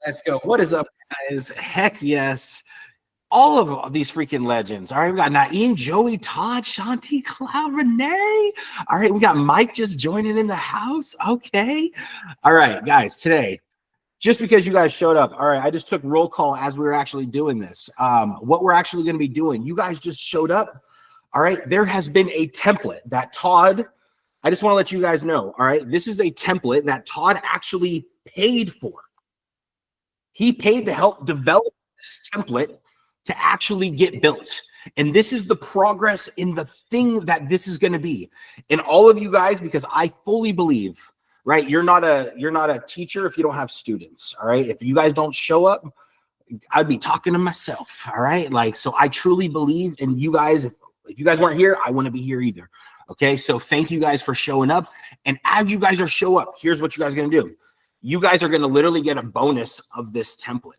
Let's go. What is up, guys? Heck yes. All of these freaking legends. All right, we got Naeem, Joey, Todd, Shanti, Cloud, Renee. All right, we got Mike just joining in the house. Okay. All right, guys, today, just because you guys showed up, all right, I just took roll call as we were actually doing this. What we're actually going to be doing, you guys just showed up. All right, there has been a template that Todd, I just want to let you guys know, all right, this is a template that Todd actually paid for. He paid to help develop this template to actually get built. And this is the progress in the thing that this is going to be. And all of you guys, because I fully believe, right, you're not a teacher if you don't have students. All right. If you guys don't show up, I'd be talking to myself. All right. Like, so I truly believe in you guys. If you guys weren't here, I wouldn't be here either. Okay. So thank you guys for showing up. And as you guys are show up, here's what you guys are going to do. You guys are going to literally get a bonus of this template.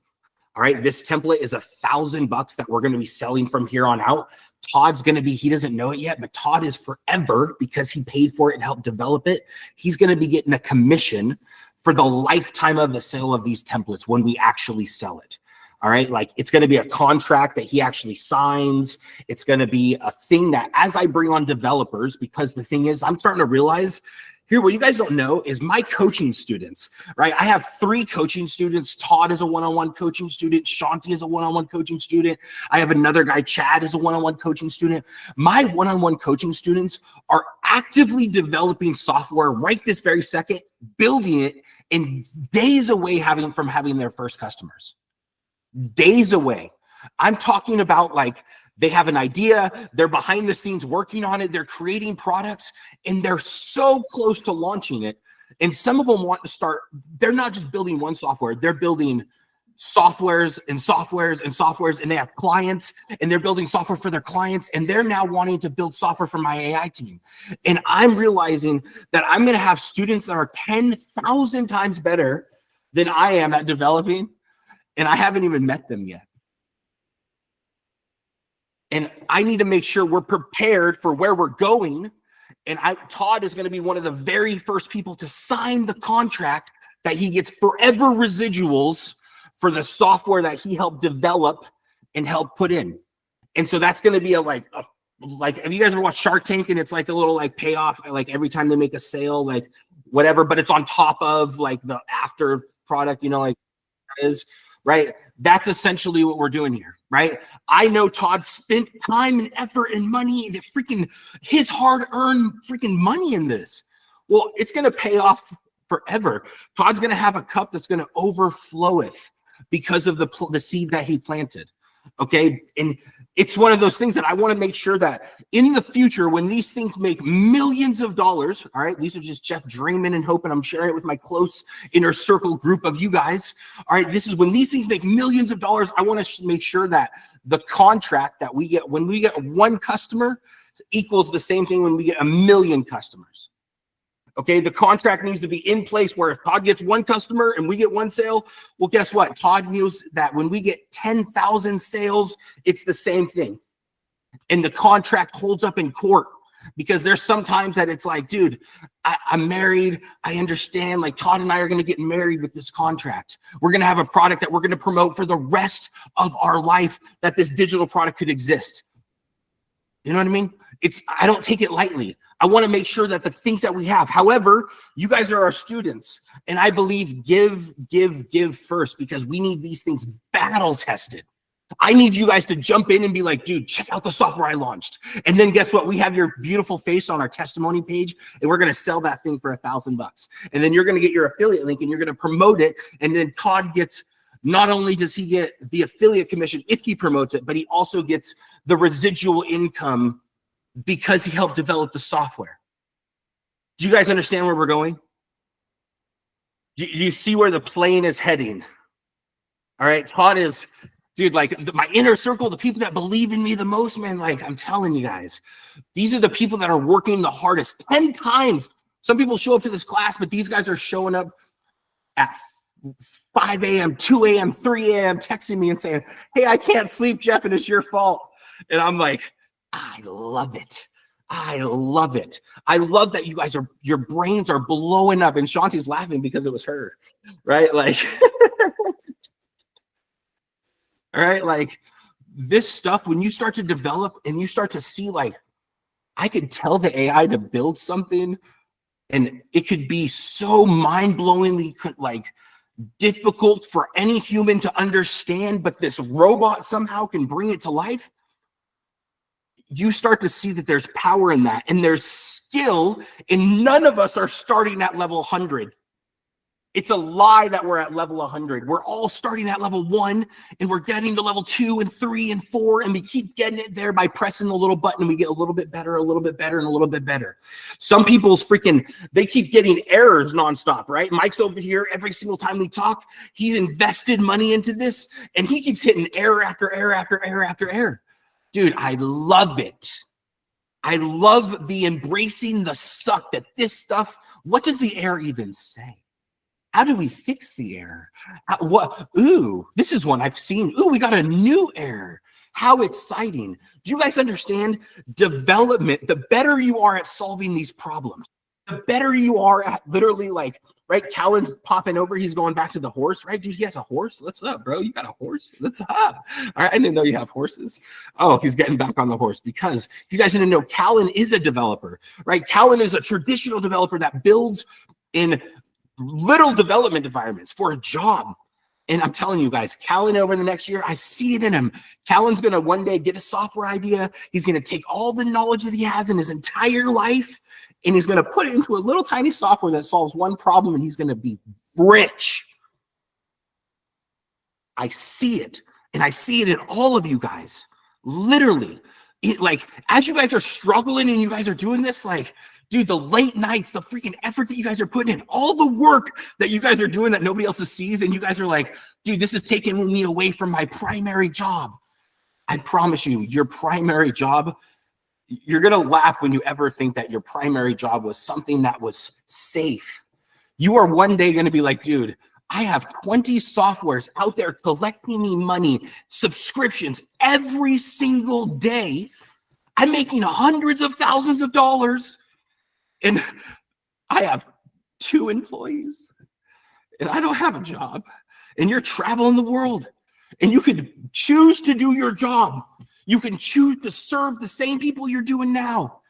All right. This template is $1,000 that we're going to be selling from here on out. Todd's going to be, he doesn't know it yet, but Todd is forever because he paid for it and helped develop it. He's going to be getting a commission for the lifetime of the sale of these templates when we actually sell it. All right. Like it's going to be a contract that he actually signs. It's going to be a thing that as I bring on developers, because the thing is, I'm starting to realize here, what you guys don't know is my coaching students, right? I have 3 coaching students. Todd is a one-on-one coaching student. Shanti is a one-on-one coaching student. I have another guy, Chad, is a one-on-one coaching student. My one-on-one coaching students are actively developing software right this very second, building it, and days away from having their first customers. Days away. I'm talking about like, they have an idea, they're behind the scenes working on it, they're creating products, and they're so close to launching it. And some of them want to start, they're not just building one software, they're building softwares and softwares and softwares, and they have clients, and they're building software for their clients, and they're now wanting to build software for my AI team. And I'm realizing that I'm gonna have students that are 10,000 times better than I am at developing, and I haven't even met them yet. And I need to make sure we're prepared for where we're going. And Todd is going to be one of the very first people to sign the contract that he gets forever residuals for the software that he helped develop and help put in. And so that's going to be like have you guys ever watched Shark Tank? And it's like a little like payoff, like every time they make a sale, like whatever, but it's on top of like the after product, you know, like that is. Right? That's essentially what we're doing here, right? I know Todd spent time and effort and money and freaking his hard-earned freaking money in this. Well, it's going to pay off forever. Todd's going to have a cup that's going to overfloweth because of the seed that he planted. Okay. And it's one of those things that I want to make sure that in the future, when these things make millions of dollars, all right, these are just Jeff dreaming and hoping. I'm sharing it with my close inner circle group of you guys. All right. This is when these things make millions of dollars. I want to make sure that the contract that we get, when we get one customer, equals the same thing when we get 1 million customers. Okay, the contract needs to be in place where if Todd gets one customer and we get one sale, well, guess what? Todd knows that when we get 10,000 sales, it's the same thing. And the contract holds up in court because there's sometimes that it's like, dude, I'm married. I understand. Like Todd and I are going to get married with this contract. We're going to have a product that we're going to promote for the rest of our life, that this digital product could exist. You know what I mean? I don't take it lightly. I want to make sure that the things that we have, however, you guys are our students, and I believe give first, because we need these things battle tested. I need you guys to jump in and be like, dude, check out the software I launched. And then guess what? We have your beautiful face on our testimony page, and we're going to sell that thing for $1,000. And then you're going to get your affiliate link and you're going to promote it. And then Todd gets, not only does he get the affiliate commission if he promotes it, but he also gets the residual income because he helped develop the software. Do you guys understand where we're going? Do you see where the plane is heading? All right, Todd is, dude, like my inner circle, the people that believe in me the most, man, like I'm telling you guys, these are the people that are working the hardest. 10 times. Some people show up to this class, but these guys are showing up at 5 a.m., 2 a.m., 3 a.m., texting me and saying, hey, I can't sleep, Jeff, and it's your fault. And I'm like, I love it. I love it. I love that you guys are, your brains are blowing up. And Shanti's laughing because it was her, right? Like, All right. Like this stuff, when you start to develop and you start to see, like, I could tell the AI to build something and it could be so mind-blowingly like difficult for any human to understand, but this robot somehow can bring it to life. You start to see that there's power in that and there's skill, and none of us are starting at level 100. It's a lie that we're at level 100. We're all starting at level 1 and we're getting to level 2 and 3 and 4, and we keep getting it there by pressing the little button, and we get a little bit better, a little bit better, and a little bit better. Some people's they keep getting errors nonstop, right? Mike's over here every single time we talk. He's invested money into this and he keeps hitting error after error after error after error. Dude, I love it. I love the embracing the suck that this stuff, what does the error even say? How do we fix the error? What? Ooh, this is one I've seen. Ooh, we got a new error. How exciting. Do you guys understand development? The better you are at solving these problems, the better you are at literally, like, right? Callan's popping over. He's going back to the horse, right? Dude, he has a horse. What's up, bro? You got a horse? What's up? All right, I didn't know you have horses. Oh, he's getting back on the horse because if you guys didn't know, Callan is a developer, right? Callan is a traditional developer that builds in little development environments for a job. And I'm telling you guys, Callan over the next year, I see it in him. Callan's going to one day get a software idea. He's going to take all the knowledge that he has in his entire life, and he's going to put it into a little tiny software that solves one problem, and he's going to be rich. I see it, and I see it in all of you guys. Literally, like, as you guys are struggling and you guys are doing this, like, dude, the late nights, the freaking effort that you guys are putting in, all the work that you guys are doing that nobody else sees, and you guys are like, dude, this is taking me away from my primary job. I promise you, your primary job, you're going to laugh when you ever think that your primary job was something that was safe. You are one day going to be like, dude, I have 20 softwares out there collecting me money, subscriptions every single day. I'm making hundreds of thousands of dollars. And I have 2 employees, and I don't have a job, and you're traveling the world, and you could choose to do your job. You can choose to serve the same people you're doing now,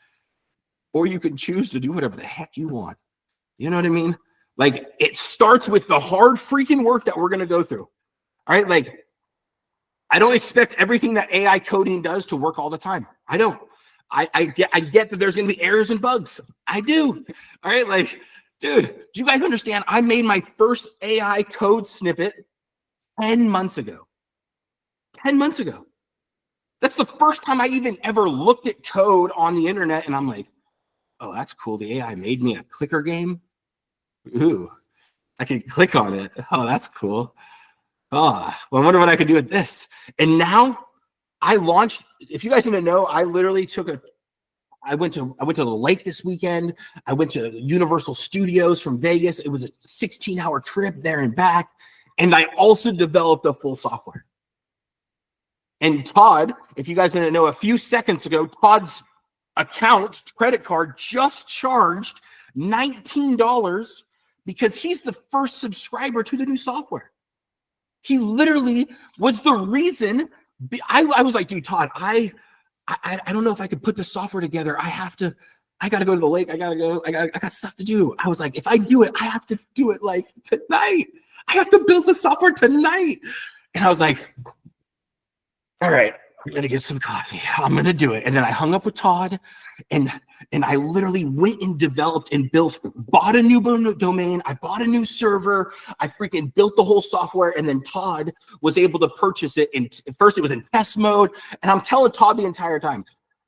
or you can choose to do whatever the heck you want. You know what I mean? Like, it starts with the hard freaking work that we're going to go through. All right. Like, I don't expect everything that AI coding does to work all the time. I don't. I get that there's going to be errors and bugs. I do. All right. Like, dude, do you guys understand? I made my first AI code snippet 10 months ago. 10 months ago. That's the first time I even ever looked at code on the internet. And I'm like, oh, that's cool. The AI made me a clicker game. Ooh, I can click on it. Oh, that's cool. Oh, well, I wonder what I could do with this. And now I launched, if you guys didn't know, I literally I went to the lake this weekend. I went to Universal Studios from Vegas. It was a 16-hour trip there and back. And I also developed a full software. And Todd, if you guys didn't know, a few seconds ago, Todd's credit card just charged $19 because he's the first subscriber to the new software. He literally was the reason. I was like, dude, Todd, I don't know if I could put the software together. I got to go to the lake. I got stuff to do. I was like, if I do it, I have to do it like tonight. I have to build the software tonight. And I was like, all right, I'm going to get some coffee. I'm going to do it. And then I hung up with Todd, and I literally went and developed and bought a new domain. I bought a new server. I freaking built the whole software. And then Todd was able to purchase it. And first it was in test mode. And I'm telling Todd the entire time,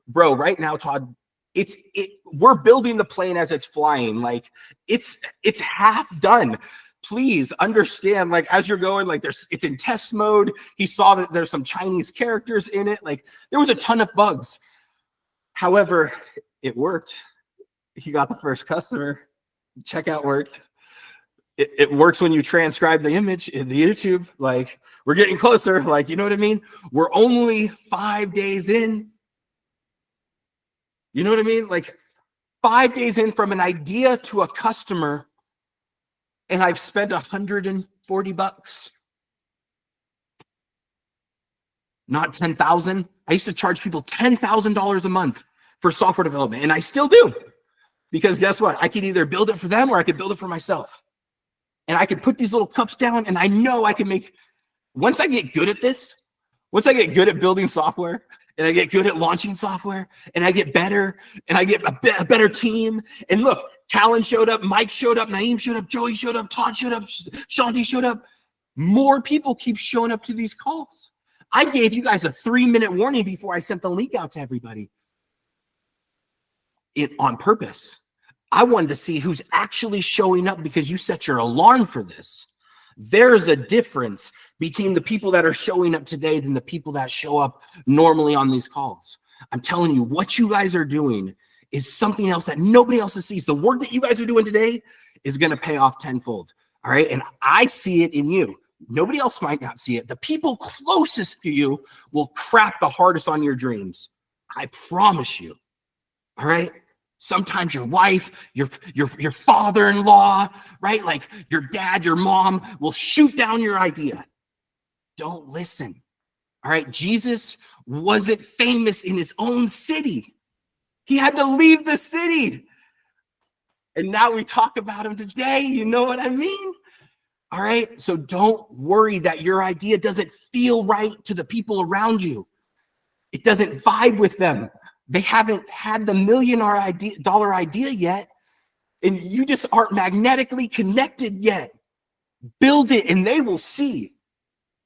bro, right now, Todd, we're building the plane as it's flying. Like, it's half done. Please understand, like, as you're going, like, it's in test mode. He saw that there's some Chinese characters in it. Like, there was a ton of bugs. However, it worked. He got the first customer. Checkout worked. It works when you transcribe the image in the YouTube. Like, we're getting closer. Like, you know what I mean? We're only 5 days in. You know what I mean? Like, 5 days in from an idea to a customer, and I've spent $140. not 10,000. I used to charge people $10,000 a month for software development, and I still do. Because guess what? I could either build it for them or I could build it for myself. And I could put these little cups down, and I know I can make, once I get good at this, once I get good at building software, and I get good at launching software, and I get better, and I get a better team. And look, Callan showed up, Mike showed up, Naeem showed up, Joey showed up, Todd showed up, Shanti showed up. More people keep showing up to these calls. I gave you guys a 3-minute warning before I sent the link out to everybody. It on purpose. I wanted to see who's actually showing up because you set your alarm for this. There's a difference between the people that are showing up today than the people that show up normally on these calls. I'm telling you, what you guys are doing is something else that nobody else sees. The work that you guys are doing today is going to pay off tenfold. All right. And I see it in you. Nobody else might not see it. The people closest to you will crap the hardest on your dreams. I promise you. All right. Sometimes your wife, your father-in-law, right? Like your dad, your mom will shoot down your idea. Don't listen. All right. Jesus wasn't famous in his own city. He had to leave the city. And now we talk about him today. You know what I mean? All right. So don't worry that your idea doesn't feel right to the people around you. It doesn't vibe with them. They haven't had the $1 million idea yet, and you just aren't magnetically connected yet. Build it, and they will see.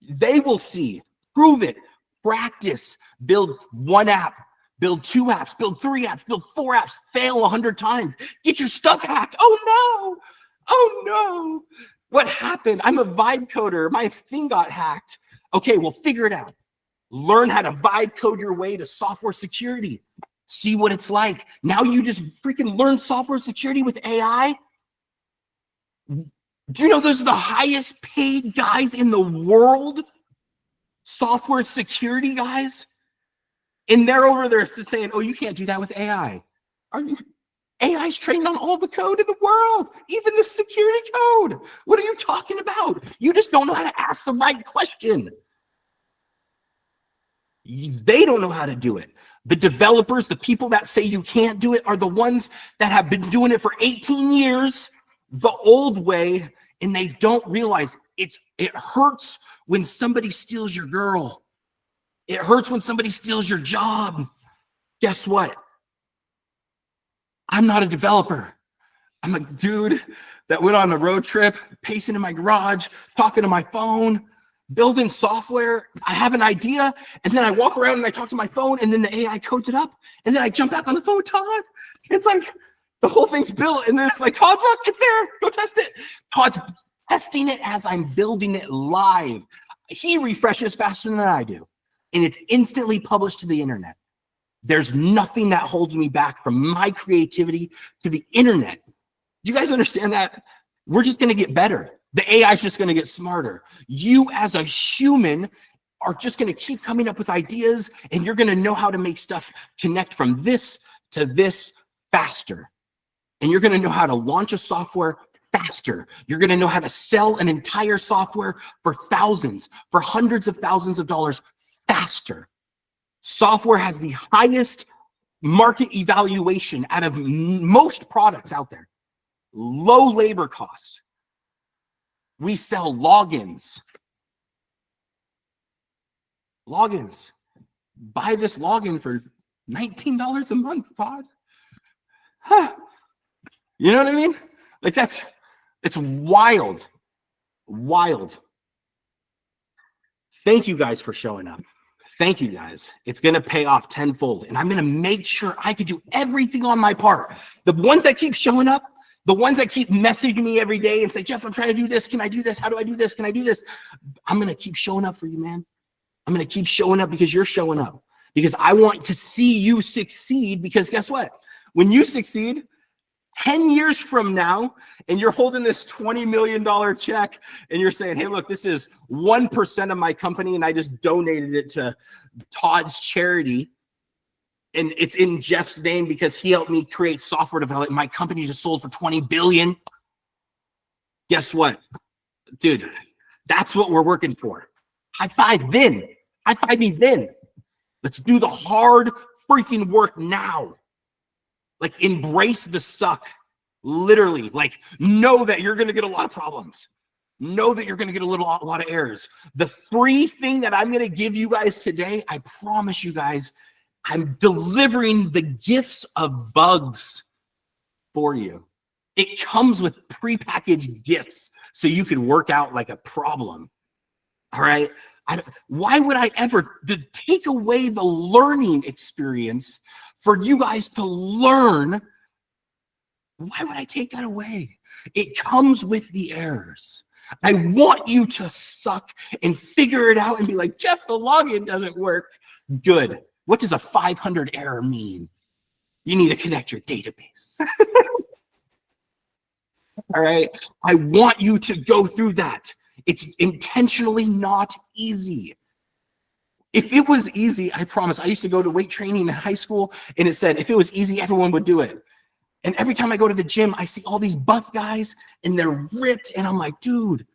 They will see. Prove it. Practice. Build 1 app. Build 2 apps. Build 3 apps. Build 4 apps. Fail 100 times. Get your stuff hacked. Oh, no. Oh, no. What happened? I'm a vibe coder. My thing got hacked. Okay, well, figure it out. Learn how to vibe code your way to software security. See what it's like. Now you just freaking learn software security with AI. Do you know those are the highest paid guys in the world? Software security guys. And they're over there saying, oh, you can't do that with AI. AI's trained on all the code in the world, even the security code. What are you talking about? You just don't know how to ask the right question. They don't know how to do it. The developers, the people that say you can't do it, are the ones that have been doing it for 18 years the old way, and they don't realize it hurts when somebody steals your girl. It hurts when somebody steals your job. Guess what? I'm not a developer. I'm a dude that went on a road trip, pacing in my garage, talking to my phone, building software. I have an idea, and then I walk around and I talk to my phone, and then the AI codes it up, and then I jump back on the phone with Todd. It's like the whole thing's built, and then it's like, Todd, look, it's there. Go test it. Todd's testing it as I'm building it live. He refreshes faster than I do, and it's instantly published to the internet. There's nothing that holds me back from my creativity to the internet. Do you guys understand that? We're just going to get better. The AI is just going to get smarter. You as a human are just going to keep coming up with ideas, and you're going to know how to make stuff connect from this to this faster. And you're going to know how to launch a software faster. You're going to know how to sell an entire software for thousands, for hundreds of thousands of dollars faster. Software has the highest market evaluation out of most products out there. Low labor costs. We sell logins. Logins. Buy this login for $19 a month, Todd. Huh. You know what I mean? Like it's wild. Wild. Thank you guys for showing up. Thank you guys. It's going to pay off tenfold. And I'm going to make sure I could do everything on my part. The ones that keep showing up, the ones that keep messaging me every day and say, Jeff, I'm trying to do this. Can I do this? How do I do this? Can I do this? I'm going to keep showing up for you, man. I'm going to keep showing up because you're showing up. Because I want to see you succeed. Because guess what? When you succeed, 10 years from now, and you're holding this $20 million check, and you're saying, hey, look, this is 1% of my company, and I just donated it to Todd's charity. And it's in Jeff's name because he helped me create software development. My company just sold for $20 billion. Guess what? Dude, that's what we're working for. High five then. High five me then. Let's do the hard freaking work now. Like, embrace the suck. Literally, like, know that you're going to get a lot of problems. Know that you're going to get a lot of errors. The free thing that I'm going to give you guys today, I promise you guys, I'm delivering the gifts of bugs for you. It comes with prepackaged gifts so you can work out like a problem. All right. Why would I ever take away the learning experience for you guys to learn? Why would I take that away? It comes with the errors. I want you to suck and figure it out and be like, Jeff, the login doesn't work. Good. What does a 500 error mean? You need to connect your database. All right. I want you to go through that. It's intentionally not easy. If it was easy, I promise. I used to go to weight training in high school, and it said, if it was easy, everyone would do it. And every time I go to the gym, I see all these buff guys, and they're ripped, and I'm like, dude,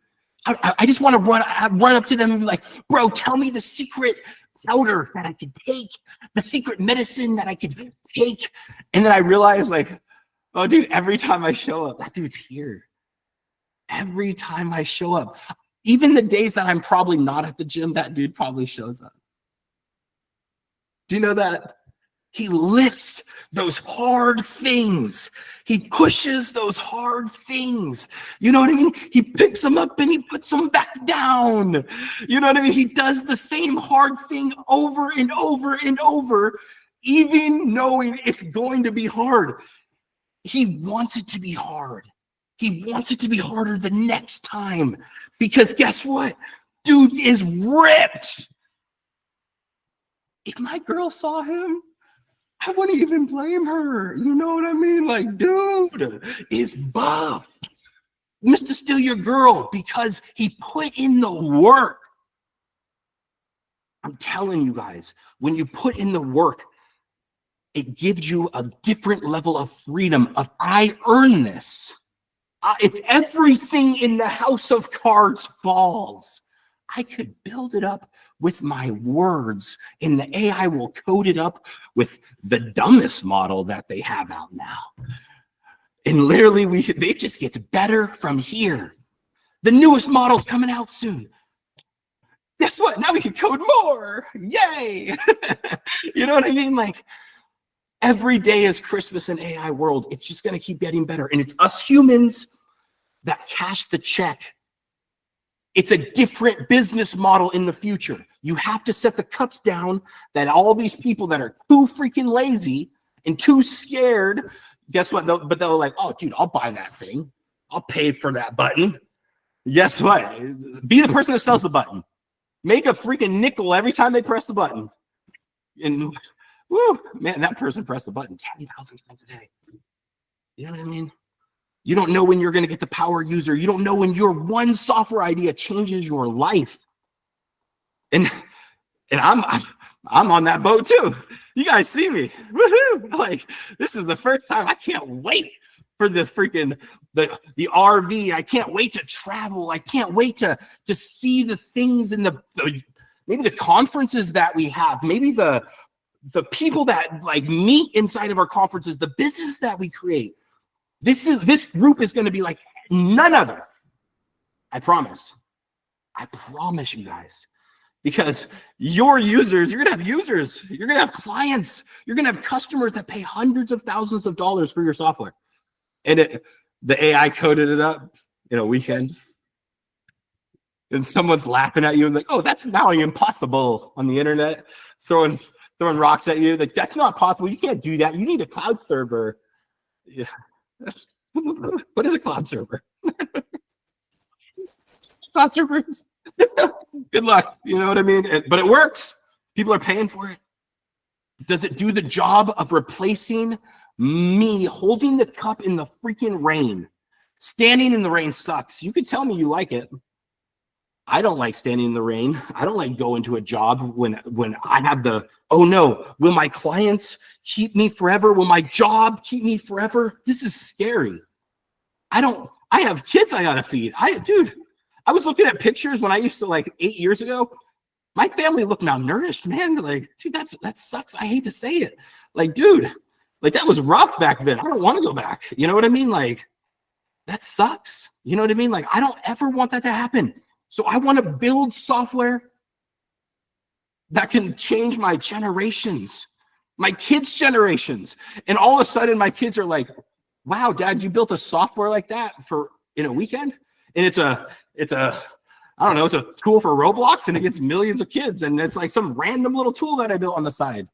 I just want to run up to them and be like, bro, tell me the secret powder that I could take, the secret medicine that I could take. And then I realized, like, oh, dude, every time I show up, that dude's here. Every time I show up, even the days that I'm probably not at the gym, that dude probably shows up. Do you know that? He lifts those hard things. He pushes those hard things. You know what I mean? He picks them up and he puts them back down. You know what I mean? He does the same hard thing over and over and over, even knowing it's going to be hard. He wants it to be hard. He wants it to be harder the next time, because guess what? Dude is ripped. If my girl saw him, I wouldn't even blame her. You know what I mean? Like, dude is buff. Mr. Steal Your Girl, because he put in the work. I'm telling you guys, when you put in the work, it gives you a different level of freedom of, I earn this. If everything in the house of cards falls, I could build it up with my words, and the AI will code it up with the dumbest model that they have out now. And literally, it just gets better from here. The newest model's coming out soon. Guess what? Now we can code more. Yay! You know what I mean? Like, every day is Christmas in AI world. It's just going to keep getting better. And it's us humans that cash the check. It's a different business model in the future. You have to set the cups down that all these people that are too freaking lazy and too scared, guess what? They're like, oh, dude, I'll buy that thing. I'll pay for that button. Guess what? Be the person that sells the button. Make a freaking nickel every time they press the button. And woo, man, that person pressed the button 10,000 times a day. You know what I mean? You don't know when you're going to get the power user. You don't know when your one software idea changes your life. And I'm on that boat too. You guys see me. Woohoo! Like, this is the first time. I can't wait for the freaking the RV. I can't wait to travel. I can't wait to see the things in maybe the conferences that we have. Maybe the people that like meet inside of our conferences, the business that we create. This group is going to be like none other. I promise. I promise you guys. Because your users, you're going to have users. You're going to have clients. You're going to have customers that pay hundreds of thousands of dollars for your software. And the AI coded it up in a weekend. And someone's laughing at you and like, oh, that's now impossible on the internet. Throwing rocks at you. Like, that's not possible. You can't do that. You need a cloud server. Yeah. What is a cloud server? Cloud servers. Good luck. You know what I mean? But it works. People are paying for it. Does it do the job of replacing me holding the cup in the freaking rain? Standing in the rain sucks. You could tell me you like it. I don't like standing in the rain. I don't like going to a job when I have oh no, will my clients keep me forever? Will my job keep me forever? This is scary. I have kids I gotta feed. Dude, I was looking at pictures when I used to, like 8 years ago. My family looked malnourished, man. Like, dude, that sucks. I hate to say it. Like, dude, like that was rough back then. I don't want to go back. You know what I mean? Like, that sucks. You know what I mean? Like, I don't ever want that to happen. So I want to build software that can change my generations, my kids' generations. And all of a sudden, my kids are like, wow, Dad, you built a software like that in a weekend? And it's a I don't know, it's a tool for Roblox and it gets millions of kids. And it's like some random little tool that I built on the side.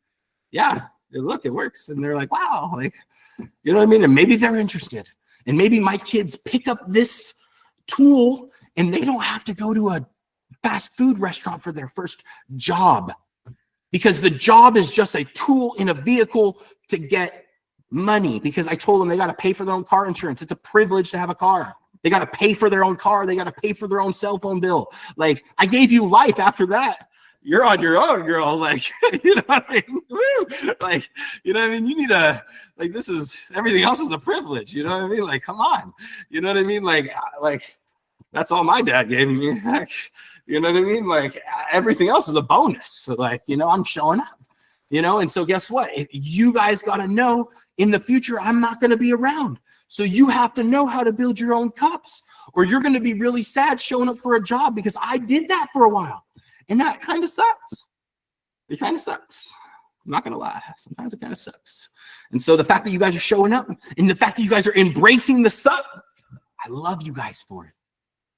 Yeah, look, it works. And they're like, wow, like, you know what I mean? And maybe they're interested. And maybe my kids pick up this tool and they don't have to go to a fast food restaurant for their first job, because the job is just a tool in a vehicle to get money. Because I told them they got to pay for their own car insurance. It's a privilege to have a car. They got to pay for their own car. They got to pay for their own cell phone bill. Like, I gave you life after that. You're on your own, girl. Like, you know what I mean? Woo! Like, you know what I mean? You need like, this is, everything else is a privilege. You know what I mean? Like, come on. You know what I mean? Like that's all my dad gave me. You know what I mean? Like, everything else is a bonus. So, like, you know, I'm showing up, you know? And so guess what? If you guys got to know in the future, I'm not going to be around. So you have to know how to build your own cups, or you're going to be really sad showing up for a job, because I did that for a while. And that kind of sucks. It kind of sucks. I'm not going to lie. Sometimes it kind of sucks. And so the fact that you guys are showing up and the fact that you guys are embracing the suck, I love you guys for it.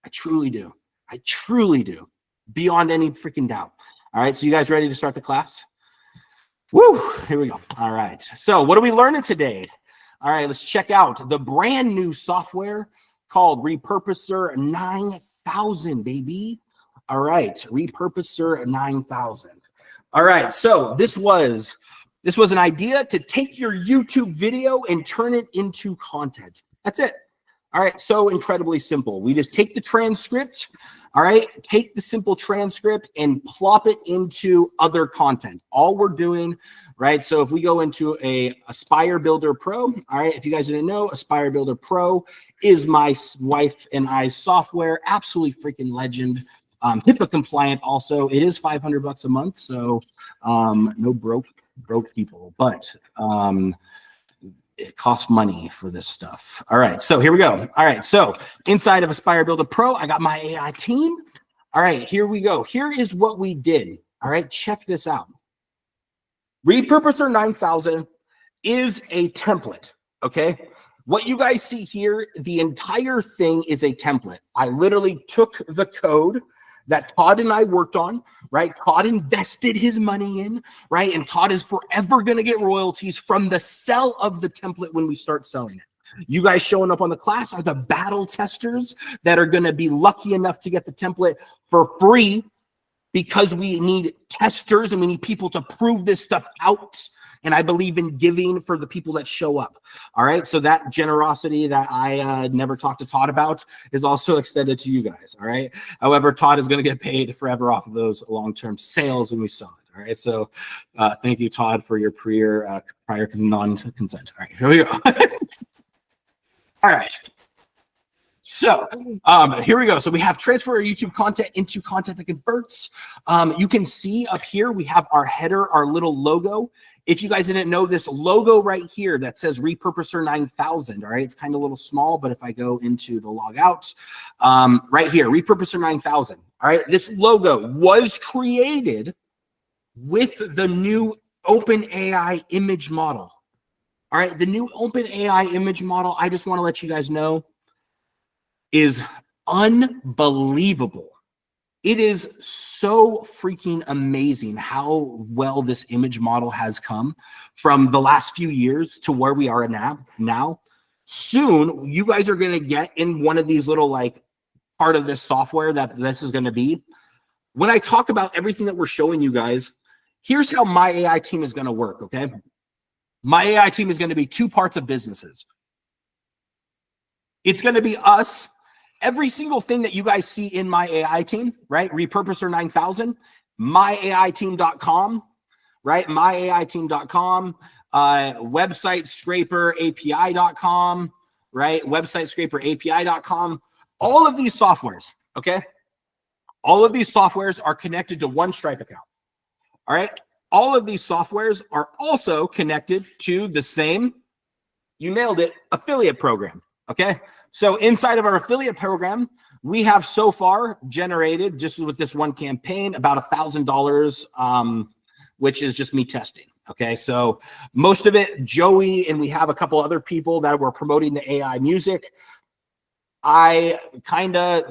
I truly do. I truly do. Beyond any freaking doubt. All right. So you guys ready to start the class? Woo. Here we go. All right. So what are we learning today? All right, let's check out the brand new software called Repurposer 9000, baby. All right, Repurposer 9000. All right, so this was an idea to take your YouTube video and turn it into content. That's it. All right, so incredibly simple. We just take the transcript, all right, take the simple transcript and plop it into other content. All we're doing, right? So if we go into a Aspire Builder Pro, all right, if you guys didn't know, Aspire Builder Pro is my wife and I's software, absolutely freaking legend. HIPAA compliant also. It is $500 a month, so no broke people, but it costs money for this stuff. All right, so here we go. All right, so inside of Aspire Builder Pro, I got my AI team. All right, here we go. Here is what we did. All right, check this out. Repurposer 9000 is a template, okay? What you guys see here, the entire thing is a template. I literally took the code that Todd and I worked on, right? Todd invested his money in, right? And Todd is forever going to get royalties from the sell of the template when we start selling it. You guys showing up on the class are the battle testers that are going to be lucky enough to get the template for free, because we need testers and we need people to prove this stuff out. And I believe in giving for the people that show up. All right. So that generosity that I never talked to Todd about is also extended to you guys. All right. However, Todd is going to get paid forever off of those long-term sales when we sell it. All right. So thank you, Todd, for your prior non-consent. All right. Here we go. All right. So here we go. So we have transfer our YouTube content into content that converts. You can see up here, we have our header, our little logo. If you guys didn't know, this logo right here that says Repurposer 9000, all right, it's kind of a little small, but if I go into the log out, right here, Repurposer 9000, all right, this logo was created with the new OpenAI image model. All right, the new OpenAI image model, I just want to let you guys know, is unbelievable. It is so freaking amazing how well this image model has come from the last few years to where we are now. Soon, you guys are going to get in one of these little, like, part of this software that this is going to be. When I talk about everything that we're showing you guys, here's how my AI team is going to work, okay? My AI team is going to be two parts of businesses. It's going to be us. Every single thing that you guys see in my AI team, right? Repurposer 9000, myaiteam.com, right? Myaiteam.com, website scraper API.com, right? Website scraper API.com. All of these softwares, okay? All of these softwares are connected to one Stripe account. All right. All of these softwares are also connected to the same, you nailed it, affiliate program. Okay. So inside of our affiliate program, we have so far generated, just with this one campaign, about $1,000, which is just me testing. Okay. So most of it, Joey, and we have a couple other people that were promoting the AI music. I kind of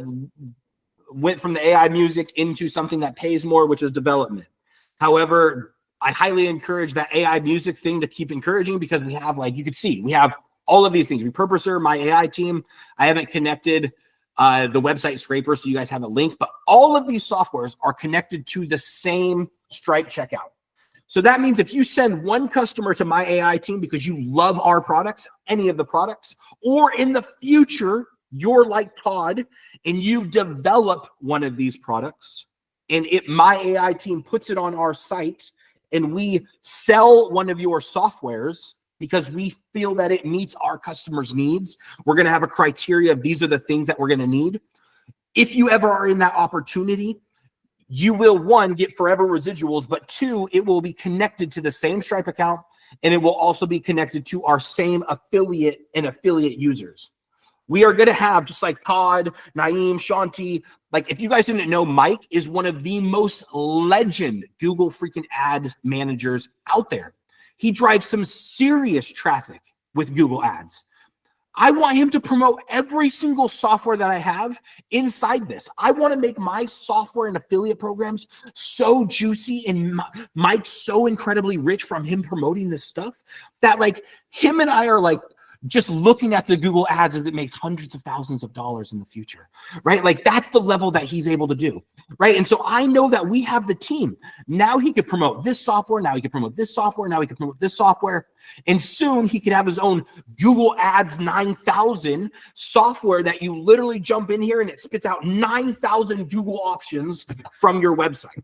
went from the AI music into something that pays more, which is development. However, I highly encourage that AI music thing to keep encouraging, because we have, like you could see, we have all of these things. Repurposer, my AI team. I haven't connected the website scraper, so you guys have a link, but all of these softwares are connected to the same Stripe checkout. So that means if you send one customer to my AI team because you love our products, any of the products, or in the future, you're like Todd and you develop one of these products, and my AI team puts it on our site, and we sell one of your softwares because we feel that it meets our customers' needs. We're going to have a criteria of these are the things that we're going to need. If you ever are in that opportunity, you will, one, get forever residuals, but two, it will be connected to the same Stripe account, and it will also be connected to our same affiliate and affiliate users. We are going to have, just like Todd, Naeem, Shanti, like if you guys didn't know, Mike is one of the most legend Google freaking ad managers out there. He drives some serious traffic with Google ads. I want him to promote every single software that I have inside this. I want to make my software and affiliate programs so juicy and Mike's so incredibly rich from him promoting this stuff that like him and I are like just looking at the Google ads as it makes hundreds of thousands of dollars in the future, right? Like that's the level that he's able to do, right? And so I know that we have the team. Now he could promote this software. Now he could promote this software. Now he could promote this software. And soon he could have his own Google Ads 9000 software that you literally jump in here and it spits out 9,000 Google options from your website.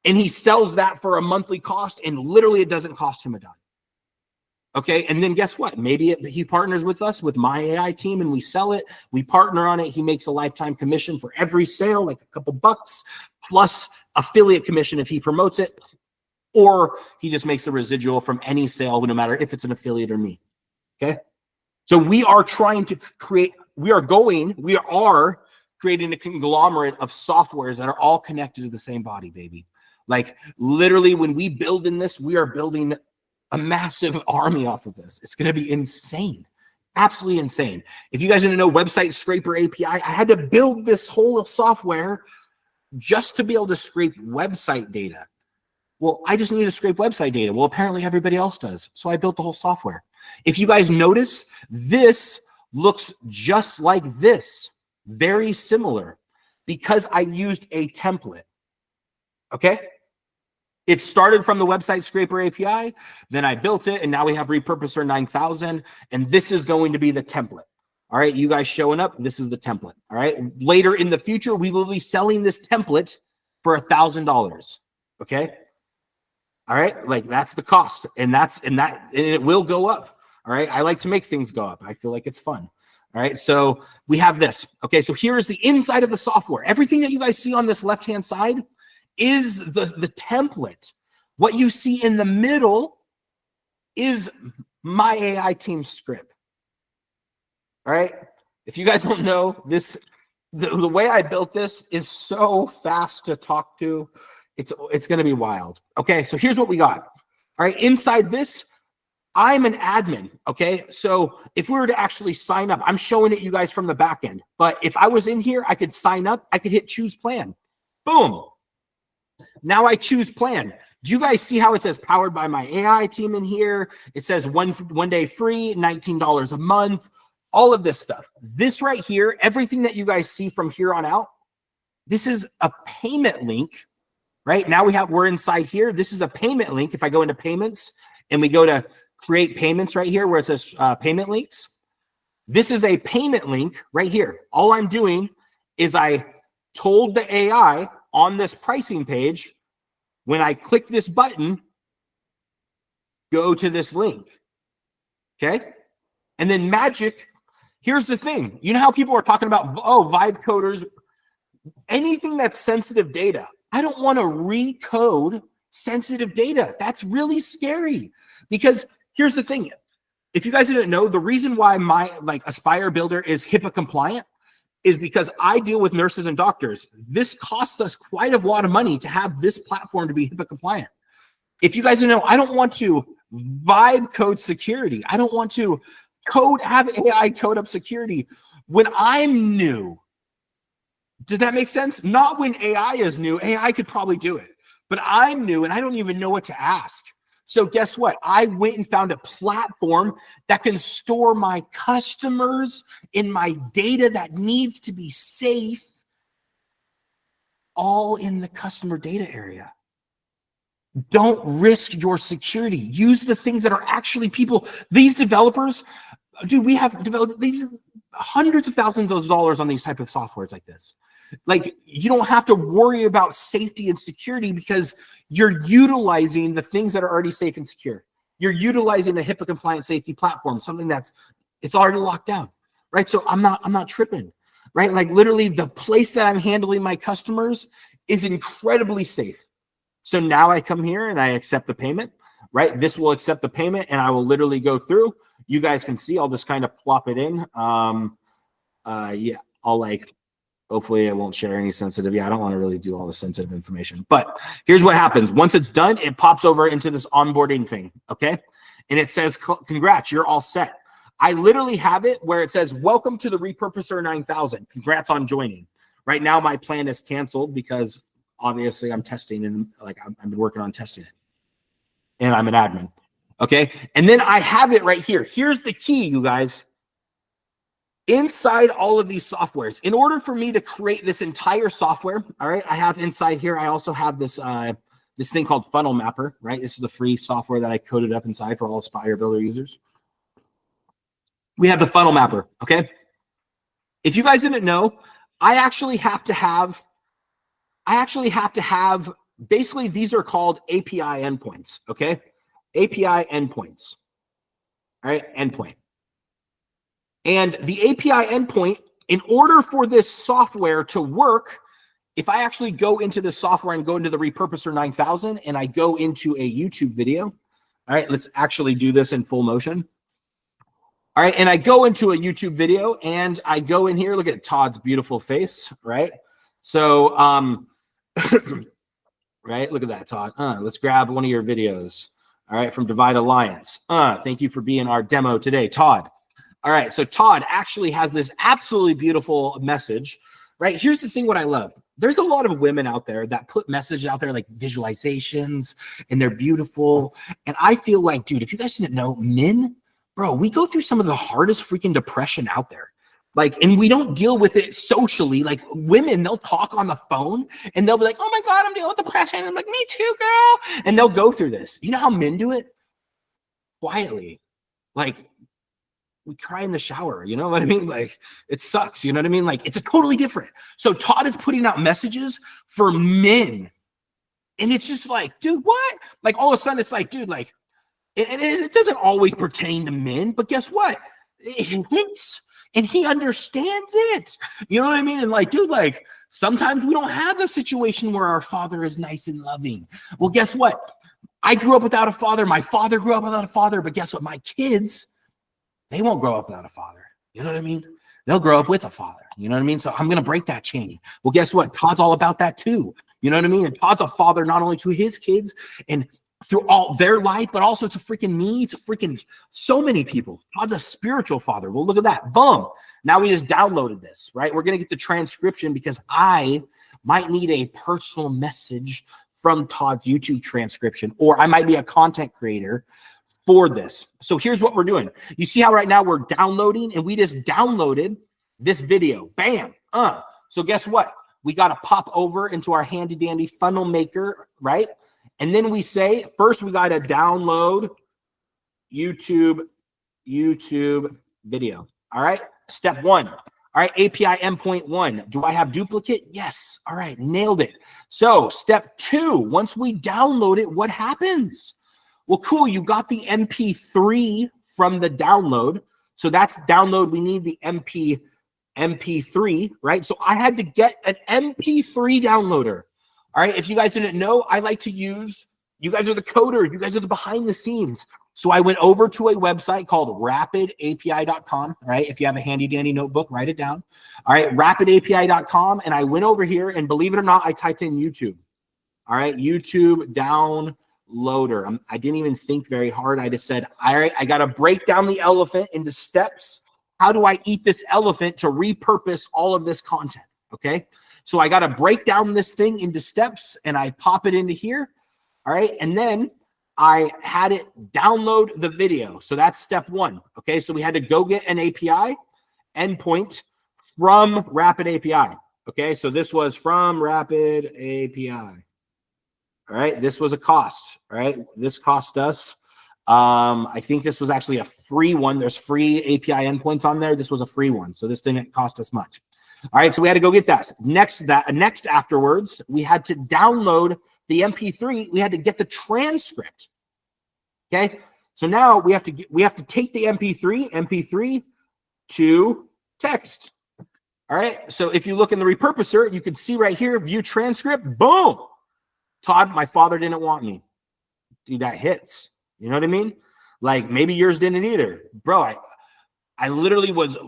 And he sells that for a monthly cost, and literally it doesn't cost him a dime. Okay, and then guess what? Maybe he partners with us, with my AI team, and we sell it. We partner on it. He makes a lifetime commission for every sale, like a couple bucks, plus affiliate commission if he promotes it, or he just makes a residual from any sale, no matter if it's an affiliate or me. Okay, so we are trying to create, we are creating a conglomerate of softwares that are all connected to the same body, baby. Like literally, when we build in this, we are building a massive army off of this. It's going to be insane, absolutely insane. If you guys didn't know Website Scraper API, I had to build this whole software just to be able to scrape website data. Well, I just need to scrape website data. Well, apparently everybody else does. So I built the whole software. If you guys notice, this looks just like this, very similar, because I used a template. Okay. It started from the Website Scraper API, then I built it, and now we have Repurposer 9000, and this is going to be the template. All right, you guys showing up, this is the template. All right, later in the future, we will be selling this template for $1,000. Okay, all right, like that's the cost, and it will go up. All right, I like to make things go up. I feel like it's fun. All right, so we have this. Okay, so here is the inside of the software. Everything that you guys see on this left-hand side is the template. What you see in the middle is my AI team script. All right. If you guys don't know this, the way I built this is so fast to talk to. It's going to be wild. Okay. So here's what we got. All right. Inside this, I'm an admin. Okay. So if we were to actually sign up, I'm showing it you guys from the back end, but if I was in here, I could sign up. I could hit choose plan. Boom. Now I choose plan. Do you guys see how it says powered by my AI team in here? It says one day free, $19 a month, all of this stuff. This right here, everything that you guys see from here on out, this is a payment link, right? Now we're inside here. This is a payment link. If I go into payments and we go to create payments right here where it says payment links, this is a payment link right here. All I'm doing is I told the AI on this pricing page, when I click this button, go to this link. Okay. And then magic. Here's the thing. You know how people are talking about, oh, vibe coders anything that's sensitive data. I don't want to recode sensitive data. That's really scary, because here's the thing. If you guys didn't know, the reason why my Aspire Builder is HIPAA compliant is because I deal with nurses and doctors. This costs us quite a lot of money to have this platform to be HIPAA compliant. If you guys don't know, I don't want to vibe code security. I don't want to have AI code up security when I'm new. Did that make sense? Not when AI is new. AI could probably do it, but I'm new and I don't even know what to ask. So guess what? I went and found a platform that can store my customers in my data that needs to be safe, all in the customer data area. Don't risk your security. Use the things that are actually people. These developers, dude, we have developed these hundreds of thousands of dollars on these type of softwares like this. Like, you don't have to worry about safety and security because you're utilizing the things that are already safe and secure. You're utilizing a HIPAA compliant safety platform, something it's already locked down, right? So I'm not tripping, right? Like, literally the place that I'm handling my customers is incredibly safe. So now I come here and I accept the payment, right? This will accept the payment and I will literally go through. You guys can see, I'll just kind of plop it in. Yeah, I'll hopefully I won't share any sensitive. Yeah, I don't want to really do all the sensitive information, but here's what happens. Once it's done, it pops over into this onboarding thing, okay? And it says, congrats, you're all set. I literally have it where it says, welcome to the Repurposer 9000. Congrats on joining. Right now, my plan is canceled because obviously I'm testing and I've been working on testing it. And I'm an admin, okay? And then I have it right here. Here's the key, you guys. Inside all of these softwares, in order for me to create this entire software, all right, I have inside here, I also have this this thing called Funnel Mapper, right? This is a free software that I coded up inside for all Aspire Builder users. We have the Funnel Mapper, okay? If you guys didn't know, I actually have to have, basically these are called API endpoints, okay? API endpoints, all right, endpoint. And the API endpoint, in order for this software to work, if I actually go into the software and go into the Repurposer 9000 and I go into a YouTube video, all right, let's actually do this in full motion. All right, and I go into a YouTube video and I go in here, look at Todd's beautiful face, right? So, right, look at that, Todd. Let's grab one of your videos, all right, from Divide Alliance. Thank you for being our demo today, Todd. All right, so Todd actually has this absolutely beautiful message, right? Here's the thing, what I love. There's a lot of women out there that put messages out there like visualizations, and they're beautiful. And I feel like, dude, if you guys didn't know, men, bro, we go through some of the hardest freaking depression out there. Like, and we don't deal with it socially. Like, women, they'll talk on the phone, and they'll be like, oh my God, I'm dealing with depression. I'm like, me too, girl. And they'll go through this. You know how men do it? Quietly. Like, we cry in the shower, you know what I mean? Like, it sucks, you know what I mean? Like, it's a totally different. So Todd is putting out messages for men. And it's just like, dude, what? Like, all of a sudden, it's like, dude, like, and it doesn't always pertain to men, but guess what? It hits, and he understands it. You know what I mean? And like, dude, like, sometimes we don't have a situation where our father is nice and loving. Well, guess what? I grew up without a father. My father grew up without a father. But guess what? My kids, they won't grow up without a father. You know what I mean? They'll grow up with a father. You know what I mean? So I'm going to break that chain. Well, guess what? Todd's all about that too. You know what I mean? And Todd's a father not only to his kids and through all their life, but also to freaking me, to freaking so many people. Todd's a spiritual father. Well, look at that. Boom. Now we just downloaded this, right? We're going to get the transcription because I might need a personal message from Todd's YouTube transcription, or I might be a content creator for this. So here's what we're doing. You see how right now we're downloading, and we just downloaded this video. Bam. So guess what? We got to pop over into our handy dandy funnel maker, right? And then we say, first we got to download YouTube video. All right. Step one. All right. API endpoint 1. Do I have duplicate? Yes. All right. Nailed it. So step 2, once we download it, what happens? Well, cool. You got the MP3 from the download. So that's download. We need the MP MP3, right? So I had to get an MP3 downloader. All right. If you guys didn't know, I like to use, you guys are the coders, you guys are the behind the scenes. So I went over to a website called rapidapi.com. All right. If you have a handy dandy notebook, write it down. All right. Rapidapi.com. And I went over here, and believe it or not, I typed in YouTube. All right. YouTube downloader. I didn't even think very hard. I just said, all right, I got to break down the elephant into steps. How do I eat this elephant to repurpose all of this content? Okay. So I got to break down this thing into steps, and I pop it into here. All right. And then I had it download the video. So that's step one. Okay. So we had to go get an API endpoint from Rapid API. Okay. So this was from Rapid API. All right. This was a cost. All right. This cost us. I think this was actually a free one. There's free API endpoints on there. This was a free one. So this didn't cost us much. All right. So we had to go get that. Next afterwards, we had to download the MP3. We had to get the transcript. Okay. So now we have to take the MP3 to text. All right. So if you look in the repurposer, you can see right here, view transcript. Boom. Todd, my father didn't want me. Dude, that hits. You know what I mean? Like, maybe yours didn't either. Bro, I literally was,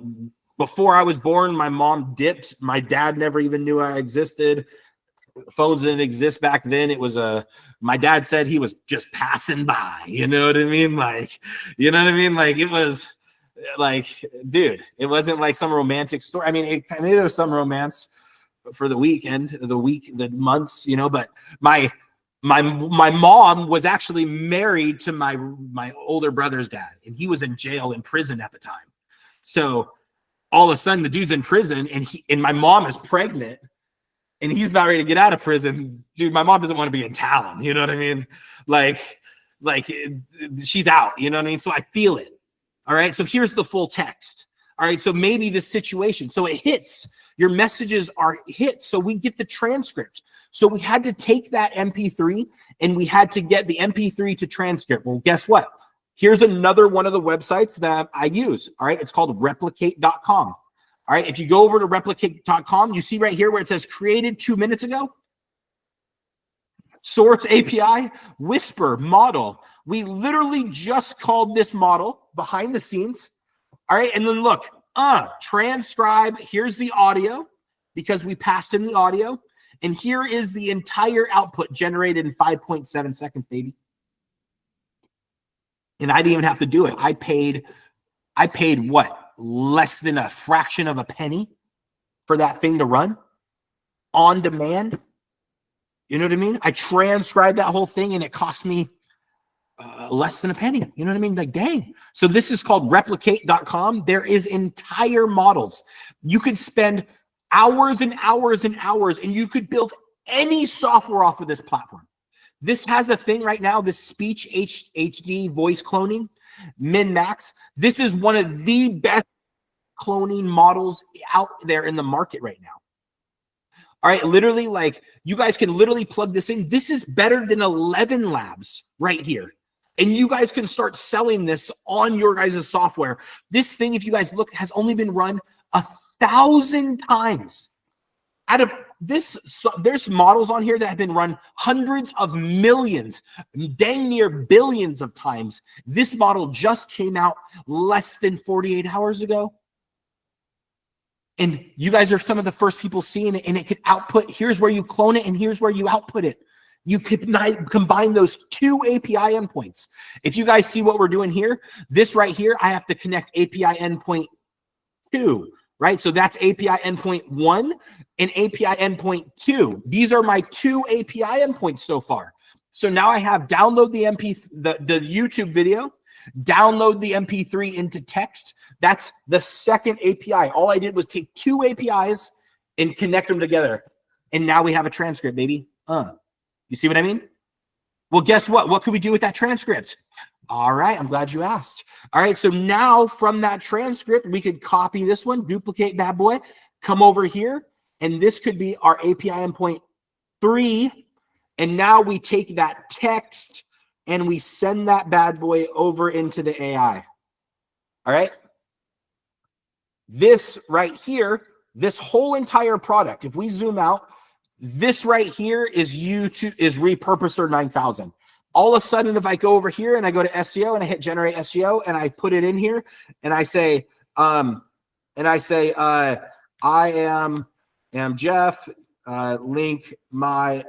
before I was born, my mom dipped. My dad never even knew I existed. Phones didn't exist back then. It was my dad said he was just passing by. You know what I mean? Like, you know what I mean? Like, it was like, dude, it wasn't like some romantic story. I mean, maybe there was some romance for the weekend, the months, you know, but my mom was actually married to my older brother's dad, and he was in prison at the time. So all of a sudden the dude's in prison, and my mom is pregnant, and he's about ready to get out of prison. Dude, my mom doesn't want to be in town. You know what I mean? Like she's out, you know what I mean? So I feel it. All right. So here's the full text. All right. So maybe this situation. So it hits. Your messages are hit. So we get the transcript. So we had to take that MP3, and we had to get the MP3 to transcript. Well, guess what? Here's another one of the websites that I use. All right. It's called replicate.com. All right. If you go over to replicate.com, you see right here where it says created 2 minutes ago. Source API, Whisper model. We literally just called this model behind the scenes. All right. And then look, transcribe. Here's the audio, because we passed in the audio. And here is the entire output generated in 5.7 seconds, baby. And I didn't even have to do it. I paid what? Less than a fraction of a penny for that thing to run on demand. You know what I mean? I transcribed that whole thing, and it cost me less than a penny. You know what I mean? Like, dang. So this is called replicate.com. There is entire models. You could spend hours and hours and hours, and you could build any software off of this platform. This has a thing right now, this speech HD voice cloning, min-max. This is one of the best cloning models out there in the market right now. All right, literally, like, you guys can literally plug this in. This is better than 11 Labs right here. And you guys can start selling this on your guys' software. This thing, if you guys look, has only been run 1,000 times. Out of this, so there's models on here that have been run hundreds of millions, dang near billions of times. This model just came out less than 48 hours ago. And you guys are some of the first people seeing it, and it could output. Here's where you clone it, and here's where you output it. You could combine those two API endpoints. If you guys see what we're doing here, this right here, I have to connect API endpoint 2, right? So that's API endpoint 1 and API endpoint 2. These are my 2 API endpoints so far. So now I have download the the YouTube video, download the MP3 into text. That's the second API. All I did was take 2 APIs and connect them together. And now we have a transcript, baby. You see what I mean? Well, guess what? What could we do with that transcript? All right, I'm glad you asked. All right, so now from that transcript, we could copy this one, duplicate bad boy, come over here, and this could be our API endpoint 3. And now we take that text and we send that bad boy over into the AI. All right? This right here, this whole entire product, if we zoom out, this right here is Repurposer 9000. All of a sudden, if I go over here and I go to SEO and I hit generate SEO and I put it in here and I say, I am Jeff, link HTML,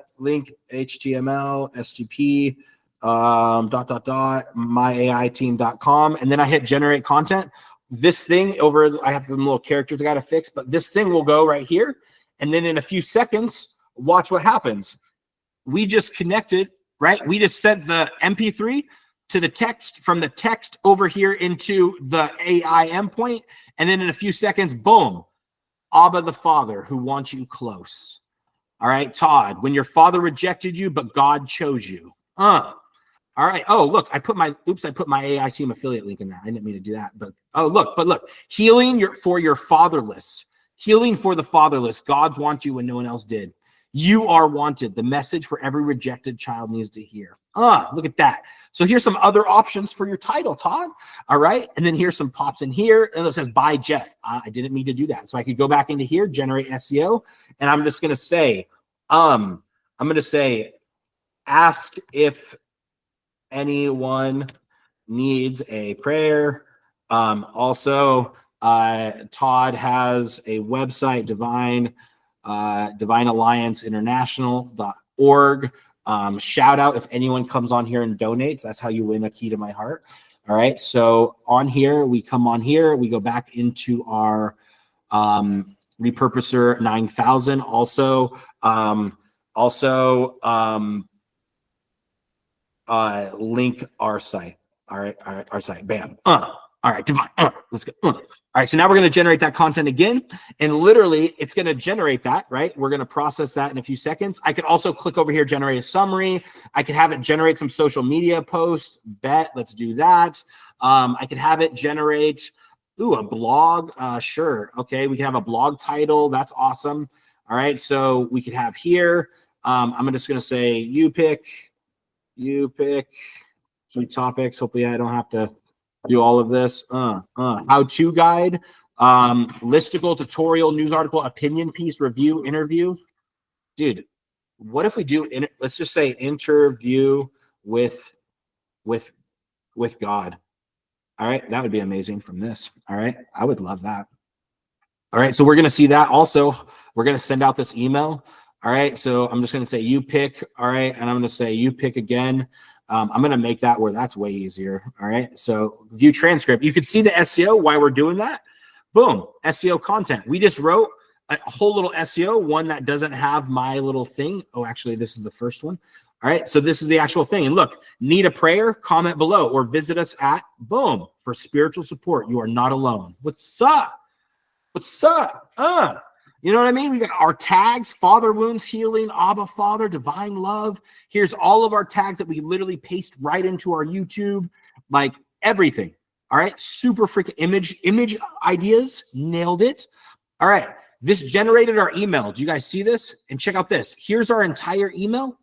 STP, myAIteam.com, and then I hit generate content. This thing over, I have some little characters I got to fix, but this thing will go right here. And then in a few seconds, watch what happens. We just connected, right? We just sent the MP3 to the text, from the text over here into the AI endpoint. And then in a few seconds, boom, Abba the Father who wants you close. All right, Todd, when your father rejected you, but God chose you. All right. Oh, look, I put my AI team affiliate link in that. I didn't mean to do that, but look, healing for your fatherless, healing for the fatherless. God wants you when no one else did. You are wanted. The message for every rejected child needs to hear. Look at that. So here's some other options for your title, Todd. All right. And then here's some pops in here. And it says, by Jeff. I didn't mean to do that. So I could go back into here, generate SEO. And I'm just going to say, ask if anyone needs a prayer. Also, Todd has a website, divineallianceinternational.org. Shout out if anyone comes on here and donates. That's how you win a key to my heart. All right. So on here, we come on here, we go back into our Repurposer 9000. Link our site. All right, our site. Bam. All right, Divine. Let's go. All right, so now we're going to generate that content again, and literally it's going to generate that, right? We're going to process that in a few seconds. I could also click over here, generate a summary. I could have it generate some social media posts. Let's do that. I could have it generate, a blog. Sure. Okay, we can have a blog title. That's awesome. All right, so we could have here. I'm just going to say you pick 3 topics. Hopefully I don't have to do all of this. How-to guide, listicle, tutorial, news article, opinion piece, review, interview. Dude, what if we do, let's just say interview with God. All right, that would be amazing from this. All right, I would love that. All right, so we're going to see that. Also, we're going to send out this email. All right, so I'm just going to say you pick. All right, and I'm going to say you pick again. I'm going to make that where that's way easier. All right, so view transcript. You can see the SEO, why we're doing that. Boom, SEO content. We just wrote a whole little SEO, one that doesn't have my little thing. Oh, actually, this is the first one. All right, so this is the actual thing. And look, need a prayer? Comment below or visit us at, boom, for spiritual support. You are not alone. What's up? What's up? You know what I mean? We got our tags, Father Wounds Healing, Abba Father, Divine Love. Here's all of our tags that we literally paste right into our YouTube, like everything. All right, super freaking image ideas, nailed it. All right, this generated our email. Do you guys see this? And check out this. Here's our entire email,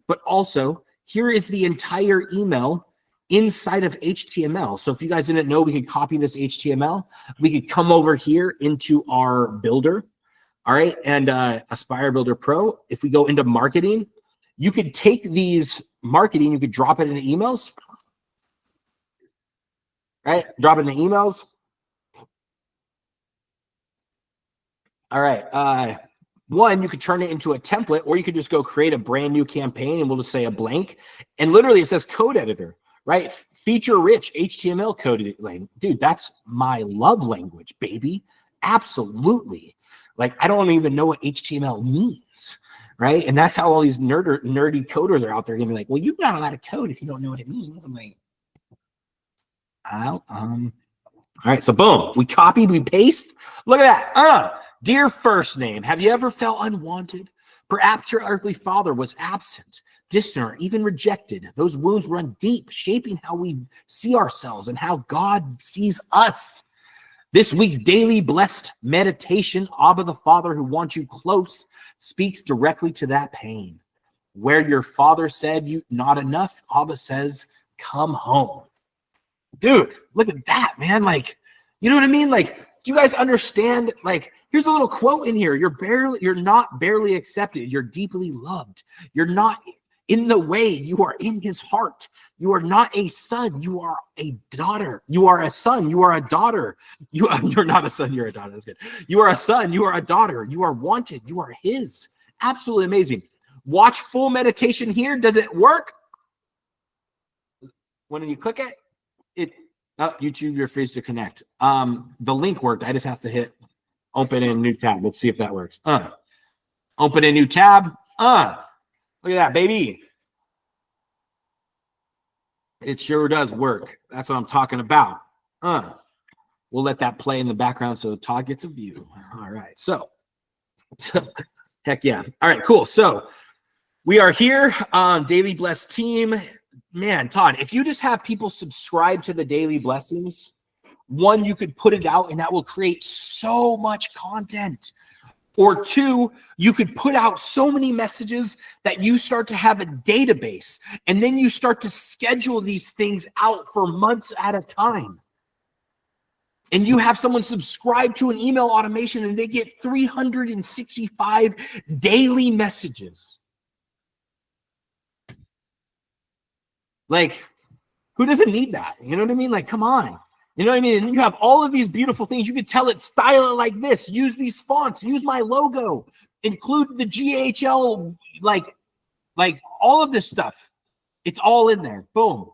but also here is the entire email inside of HTML. So if you guys didn't know, we could copy this HTML. We could come over here into our builder. All right, and Aspire Builder Pro, if we go into marketing, you could take these marketing, you could drop it into emails, right? Drop it into emails. All right, one, you could turn it into a template, or you could just go create a brand new campaign, and we'll just say a blank. And literally it says code editor, right? Feature rich HTML code. Like, dude, that's my love language, baby. Absolutely. Like, I don't even know what HTML means, right? And that's how all these nerdy coders are out there gonna be like, well, you've got a lot of code if you don't know what it means. I'm like, all right, so boom, we copied, we paste. Look at that. Dear first name, have you ever felt unwanted? Perhaps your earthly father was absent, distant, or even rejected. Those wounds run deep, shaping how we see ourselves and how God sees us. This week's daily blessed meditation, Abba the Father who wants you close, speaks directly to that pain. Where your father said you not enough, Abba says, come home. Dude, look at that, man. Like, you know what I mean? Like, Do you guys understand? Like, here's a little quote in here. You're not barely accepted. You're deeply loved. You're not in the way. You are in his heart. You are not a son. You are a daughter. You are a son. You are a daughter. You're not a son. You're a daughter. That's good. You are a son. You are a daughter. You are wanted. You are his. Absolutely amazing. Watch full meditation here. Does it work? When you click it, YouTube, you're free to connect. The link worked. I just have to hit open in a new tab. Let's see if that works. Open a new tab. Look at that, baby. It sure does work. That's what I'm talking about. We'll let that play in the background so Todd gets a view. All right. So heck yeah. All right, cool. So we are here on Daily Bless team. Man, Todd, if you just have people subscribe to the Daily Blessings, one, you could put it out and that will create so much content. Or two, you could put out so many messages that you start to have a database, and then you start to schedule these things out for months at a time. And you have someone subscribe to an email automation and they get 365 daily messages. Like, who doesn't need that? You know what I mean? Like, come on. You know what I mean? And you have all of these beautiful things. You could tell it, style it like this. Use these fonts. Use my logo. Include the GHL, like all of this stuff. It's all in there. Boom.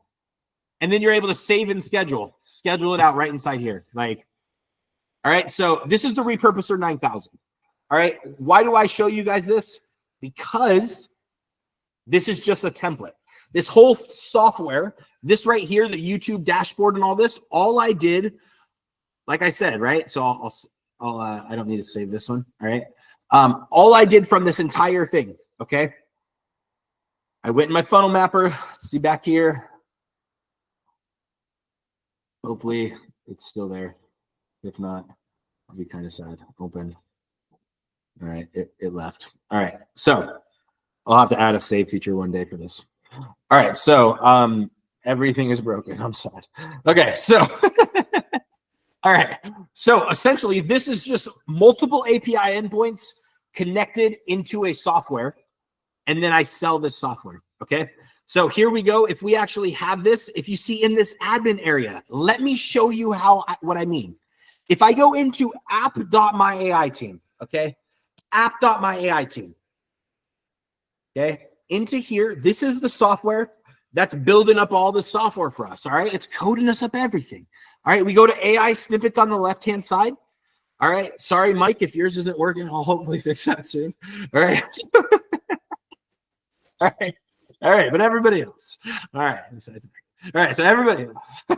And then you're able to save and schedule. Schedule it out right inside here. Like, all right. So this is the Repurposer 9000. All right. Why do I show you guys this? Because this is just a template. This whole software, this right here, the YouTube dashboard and all this, all I did, like I said, right? So I don't need to save this one. All right. All I did from this entire thing. Okay. I went in my funnel mapper. See back here. Hopefully it's still there. If not, I'll be kind of sad. Open. All right. It left. All right. So I'll have to add a save feature one day for this. All right, so everything is broken. I'm sad. Okay, so all right. So essentially, this is just multiple API endpoints connected into a software, and then I sell this software. Okay. So here we go. If we actually have this, if you see in this admin area, let me show you what I mean. If I go into app.myAI okay, app.myAI okay. Into here, this is the software that's building up all the software for us. All right, it's coding us up everything. All right, we go to AI snippets on the left-hand side. All right, sorry, Mike, if yours isn't working, I'll hopefully fix that soon. All right, all right, but everybody else. All right, so everybody else. All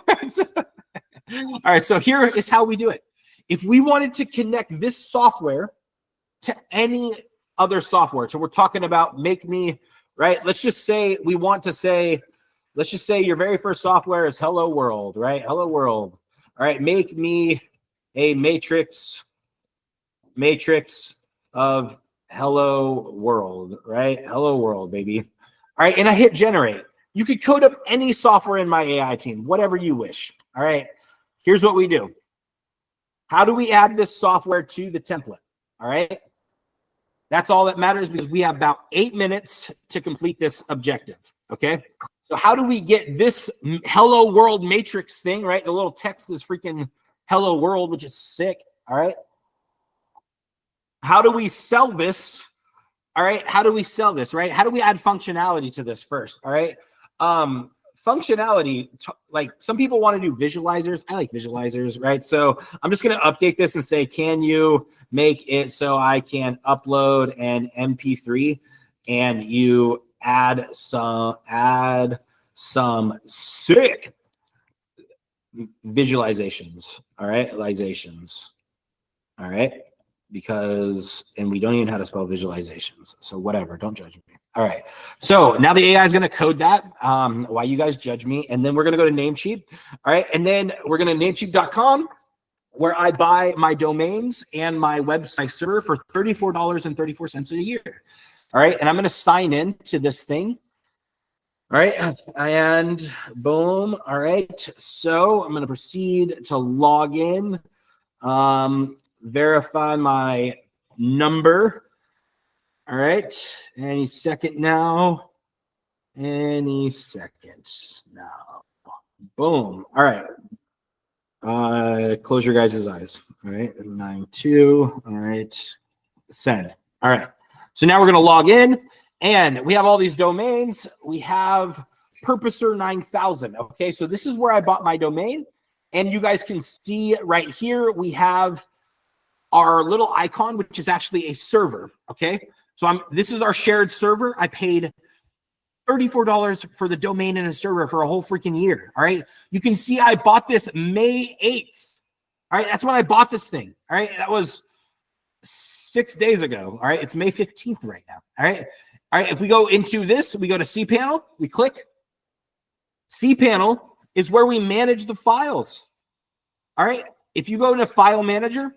right, so here is how we do it. If we wanted to connect this software to any other software, so we're talking about make me. Right? Let's just say we want to say, let's just say your very first software is Hello World, right? Hello World. All right, make me a matrix of Hello World, right? Hello World, baby. All right, and I hit generate. You could code up any software in my AI team, whatever you wish. All right, here's what we do. How do we add this software to the template? All right. That's all that matters because we have about 8 minutes to complete this objective, okay? So how do we get this Hello World matrix thing, right? The little text is freaking Hello World, which is sick, all right? How do we sell this, all right? How do we sell this, right? How do we add functionality to this first, all right? Functionality, like some people want to do visualizers. I like visualizers, right? So I'm just going to update this and say, can you make it so I can upload an MP3 and you add some sick visualizations, all right? All right? Because, and we don't even know how to spell visualizations. So whatever, don't judge me. All right. So now the AI is going to code that while you guys judge me. And then we're going to go to Namecheap. All right. And then we're going to namecheap.com where I buy my domains and my website server for $34.34 a year. All right. And I'm going to sign in to this thing. All right. And boom. All right. So I'm going to proceed to log in. Verify my number. All right. Any second now. Any second now. Boom. All right. Close your guys' eyes. All right. 9-2. All right. Send. All right. So now we're going to log in, and we have all these domains. We have Purposer 9000. Okay. So this is where I bought my domain. And you guys can see right here, we have our little icon, which is actually a server. Okay. So this is our shared server. I paid $34 for the domain and a server for a whole freaking year. All right. You can see I bought this May 8th. All right. That's when I bought this thing. All right. That was 6 days ago. All right. It's May 15th right now. All right. All right. If we go into this, we go to cPanel, we click. cPanel is where we manage the files. All right. If you go into File Manager,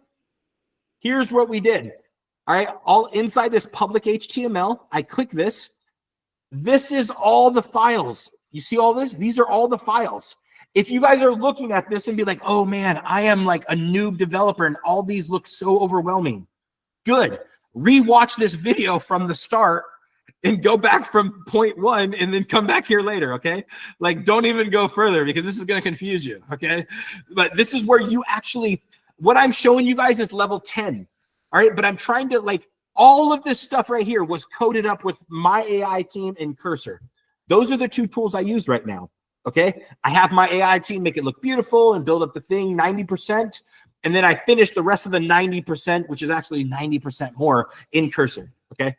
here's what we did. All right. All inside this public HTML, I click this. This is all the files. You see all this? These are all the files. If you guys are looking at this and be like, oh man, I am like a noob developer and all these look so overwhelming. Good. Rewatch this video from the start and go back from point 1 and then come back here later, okay? Like, don't even go further because this is going to confuse you, okay? But this is where you actually, what I'm showing you guys is level 10, all right? But I'm trying to, like, all of this stuff right here was coded up with my AI team and Cursor. Those are the two tools I use right now, okay? I have my AI team make it look beautiful and build up the thing 90%, and then I finish the rest of the 90%, which is actually 90% more, in Cursor, okay?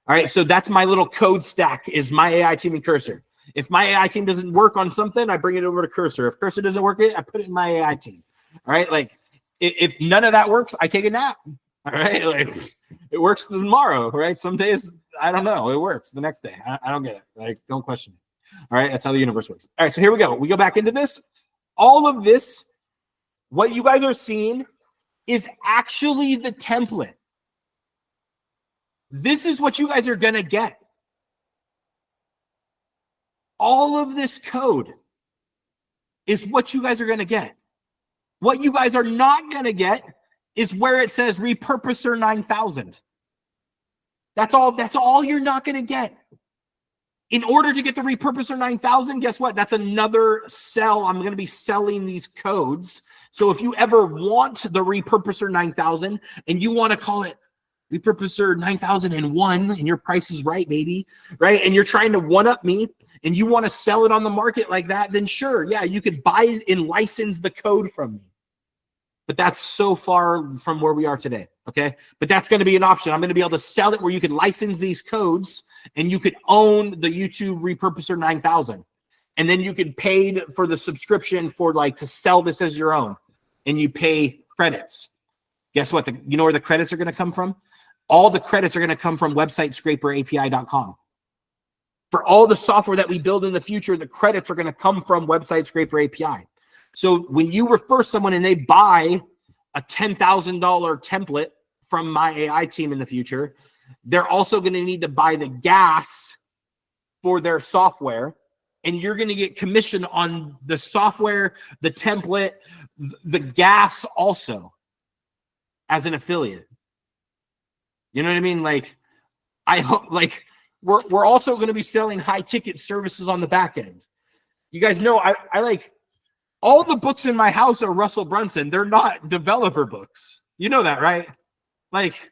All right, so that's my little code stack is my AI team and Cursor. If my AI team doesn't work on something, I bring it over to Cursor. If Cursor doesn't work I put it in my AI team. All right, like if none of that works, I take a nap. All right, like it works tomorrow, right? Some days, I don't know, it works the next day. I don't get it. Like, don't question it. All right, that's how the universe works. All right, so here we go. We go back into this. All of this, what you guys are seeing is actually the template. This is what you guys are going to get. All of this code is what you guys are going to get. What you guys are not going to get is where it says Repurposer 9000. That's all you're not going to get. In order to get the Repurposer 9000, guess what? That's another sell. I'm going to be selling these codes. So if you ever want the Repurposer 9000 and you want to call it Repurposer 9001 and your price is right, baby, right? And you're trying to one-up me and you want to sell it on the market like that, then sure, yeah, you could buy and license the code from me. But that's so far from where we are today, okay? But that's going to be an option. I'm going to be able to sell it where you could license these codes and you could own the YouTube Repurposer 9000. And then you could pay for the subscription for like to sell this as your own. And you pay credits. Guess what? You know where the credits are going to come from? All the credits are going to come from websitescraperapi.com. For all the software that we build in the future, the credits are going to come from Website Scraper API. So when you refer someone and they buy a $10,000 template from my AI team in the future, they're also going to need to buy the gas for their software. And you're going to get commission on the software, the template, the gas also as an affiliate. You know what I mean? Like, I hope, like, we're also going to be selling high ticket services on the back end. You guys know I like all the books in my house are Russell Brunson. They're not developer books. You know that, right? Like,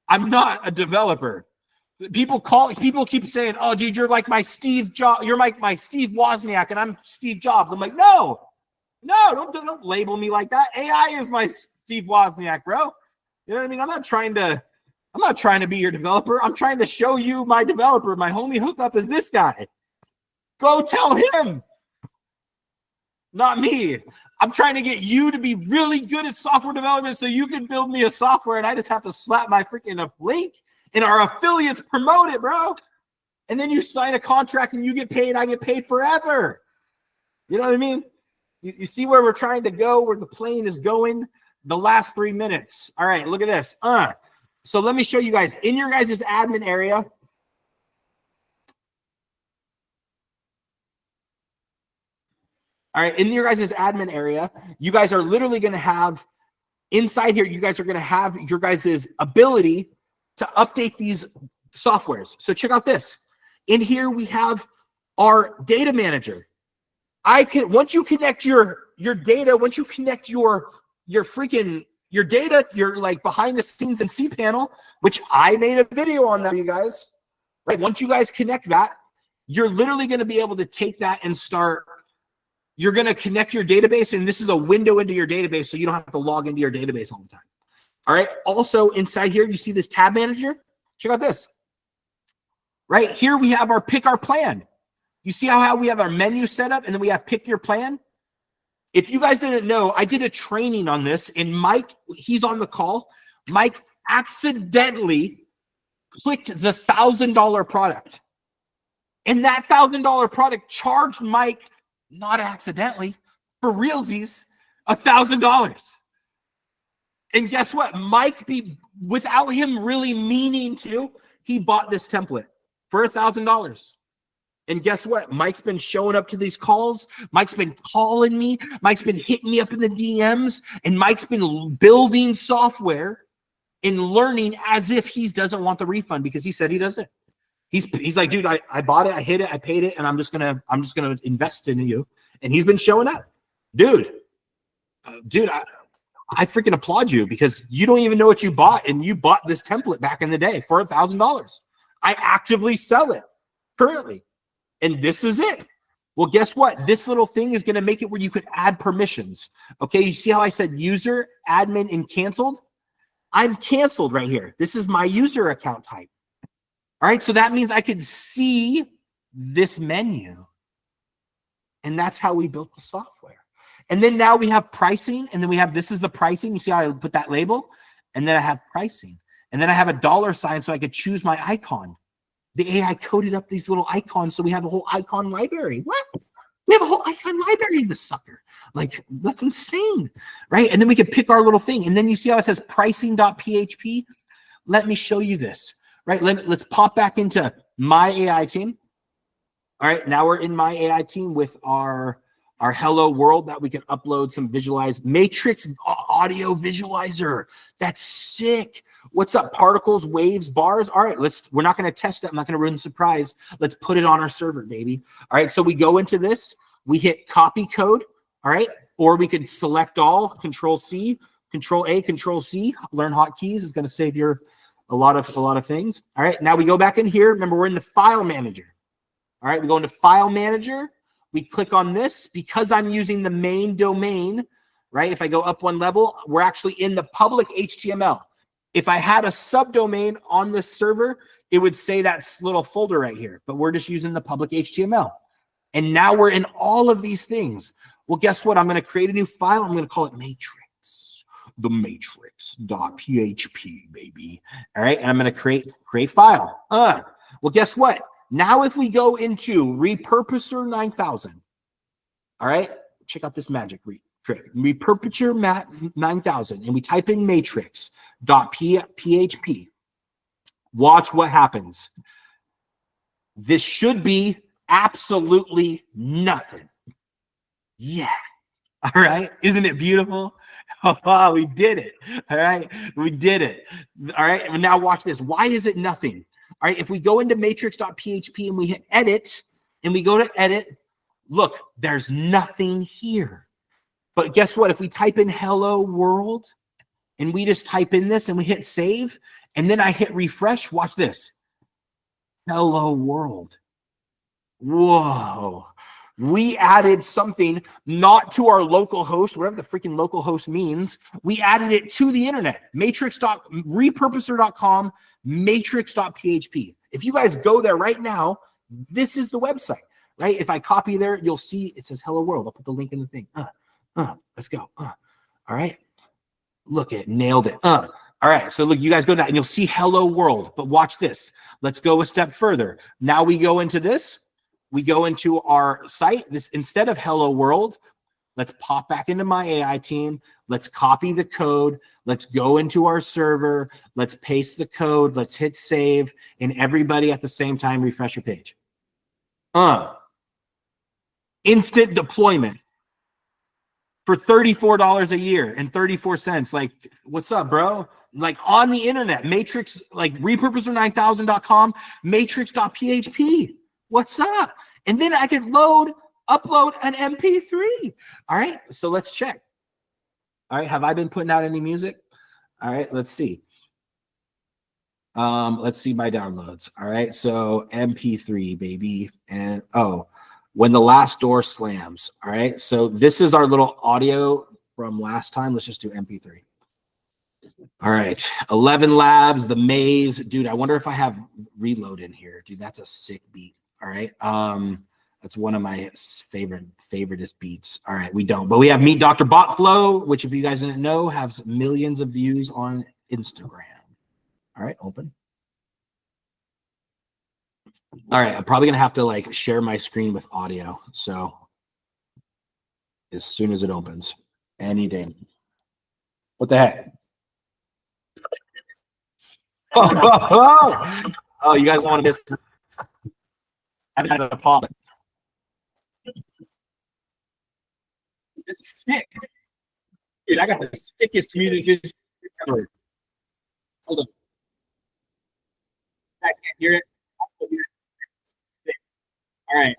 I'm not a developer. People keep saying, "Oh, dude, you're like my Steve Jobs. You're like my Steve Wozniak, and I'm Steve Jobs." I'm like, no, don't label me like that. AI is my Steve Wozniak, bro. You know what I mean? I'm not trying to be your developer. I'm trying to show you my developer. My homie hookup is this guy. Go tell him, not me. I'm trying to get you to be really good at software development so you can build me a software and I just have to slap my freaking link and our affiliates promote it, bro. And then you sign a contract and you get paid. I get paid forever. You know what I mean? You see where we're trying to go, where the plane is going? The last 3 minutes. All right, look at this. So let me show you guys in your guys' admin area. All right, in your guys' admin area, you guys are literally going to have Inside here, you guys are going to have your guys' ability to update these softwares. So check out this. In here, we have our data manager. Once you connect your data, once you connect your data, your like behind the scenes and cPanel, which I made a video on that for you guys, right? Once you guys connect that, you're literally going to be able to take that and start. You're going to connect your database, and this is a window into your database, so you don't have to log into your database all the time. All right. Also, inside here, you see this tab manager. Check out this. Right here, we have our pick our plan. You see how we have our menu set up, and then we have pick your plan. If you guys didn't know, I did a training on this, and Mike, he's on the call. Mike accidentally clicked the $1,000 product, and that $1,000 product charged Mike, not accidentally, for realsies, $1,000. And guess what? Mike, without him really meaning to, he bought this template for $1,000. And guess what? Mike's been showing up to these calls. Mike's been calling me. Mike's been hitting me up in the DMs. And Mike's been building software and learning as if he doesn't want the refund, because he said he doesn't. He's like, dude, I bought it, I hit it, I paid it, and I'm just gonna invest in you. And he's been showing up, dude. I freaking applaud you, because you don't even know what you bought, and you bought this template back in the day for $1,000. I actively sell it currently, and this is it. Well, guess what? This little thing is going to make it where you could add permissions. Okay, you see how I said user, admin, and canceled? I'm canceled right here. This is my user account type. All right, so that means I could see this menu, and that's how we built the software. And then now we have pricing, and then we have, this is the pricing. You see how I put that label? And then I have pricing. And then I have a $ so I could choose my icon. The AI coded up these little icons, so we have a whole icon library. What? We have a whole icon library in this sucker. Like, that's insane, right? And then we can pick our little thing. And then you see how it says pricing.php? Let me show you this, right? Let's pop back into my AI team. All right, now we're in my AI team with our hello world that we can upload some visualize matrix audio visualizer. That's sick. What's up? Particles, waves, bars. All right, we're not going to test it. I'm not going to ruin the surprise. Let's put it on our server, baby. All right, so we go into this, we hit copy code. All right, or we could select all, Control C, Control A, Control C. Learn hotkeys is going to save you a lot of things. All right, now we go back in here. Remember, we're in the file manager. All right, we go into file manager. We click on this because I'm using the main domain, right? If I go up one level, we're actually in the public HTML. If I had a subdomain on this server, it would say that little folder right here, but we're just using the public HTML. And now we're in all of these things. Well, guess what? I'm going to create a new file. I'm going to call it matrix, the matrix.php, baby. All right, and I'm going to create file. Well, guess what? Now, if we go into Repurposer 9000, all right, check out this magic trick. Repurposer 9000, and we type in matrix.php. Watch what happens. This should be absolutely nothing. Yeah. All right. Isn't it beautiful? Oh, we did it. All right. We did it. All right. And now watch this. Why is it nothing? All right, if we go into matrix.php and we hit edit and we go to edit, look, there's nothing here. But guess what? If we type in hello world and we just type in this and we hit save and then I hit refresh, watch this. Hello world. Whoa. We added something not to our local host, whatever the freaking local host means. We added it to the internet. Repurposer.com, matrix.php. If you guys go there right now, this is the website, right? If I copy there, you'll see it says hello world. I'll put the link in the thing. Let's go. All right. Look, it nailed it. All right. So look, you guys go to that and you'll see hello world. But watch this. Let's go a step further. Now we go into this. We go into our site. This, instead of hello world, let's pop back into my AI team. Let's copy the code. Let's go into our server. Let's paste the code. Let's hit save. And everybody at the same time, refresh your page. Instant deployment. for $34 a year and 34 cents. Like, what's up, bro? Like on the internet, Matrix, like repurposer9000.com, matrix.php. What's up? And then I can upload an MP3. All right, so let's check. All right, have I been putting out any music? All right, let's see. Let's see my downloads. All right, so MP3, baby. And when the last door slams. All right, so this is our little audio from last time. Let's just do MP3. All right, 11 Labs, The Maze. Dude, I wonder if I have Reload in here. Dude, that's a sick beat. All right, that's one of my favoriteest beats. All right, we don't, but we have Meet Dr. Botflow, which if you guys didn't know, has millions of views on Instagram. All right, open. All right, I'm probably gonna have to like share my screen with audio. So as soon as it opens, any day. What the heck? Oh, you guys don't want to miss. I haven't had a pop. This is sick. Dude, I got the sickest music ever. Hold on. I can't hear it. All right.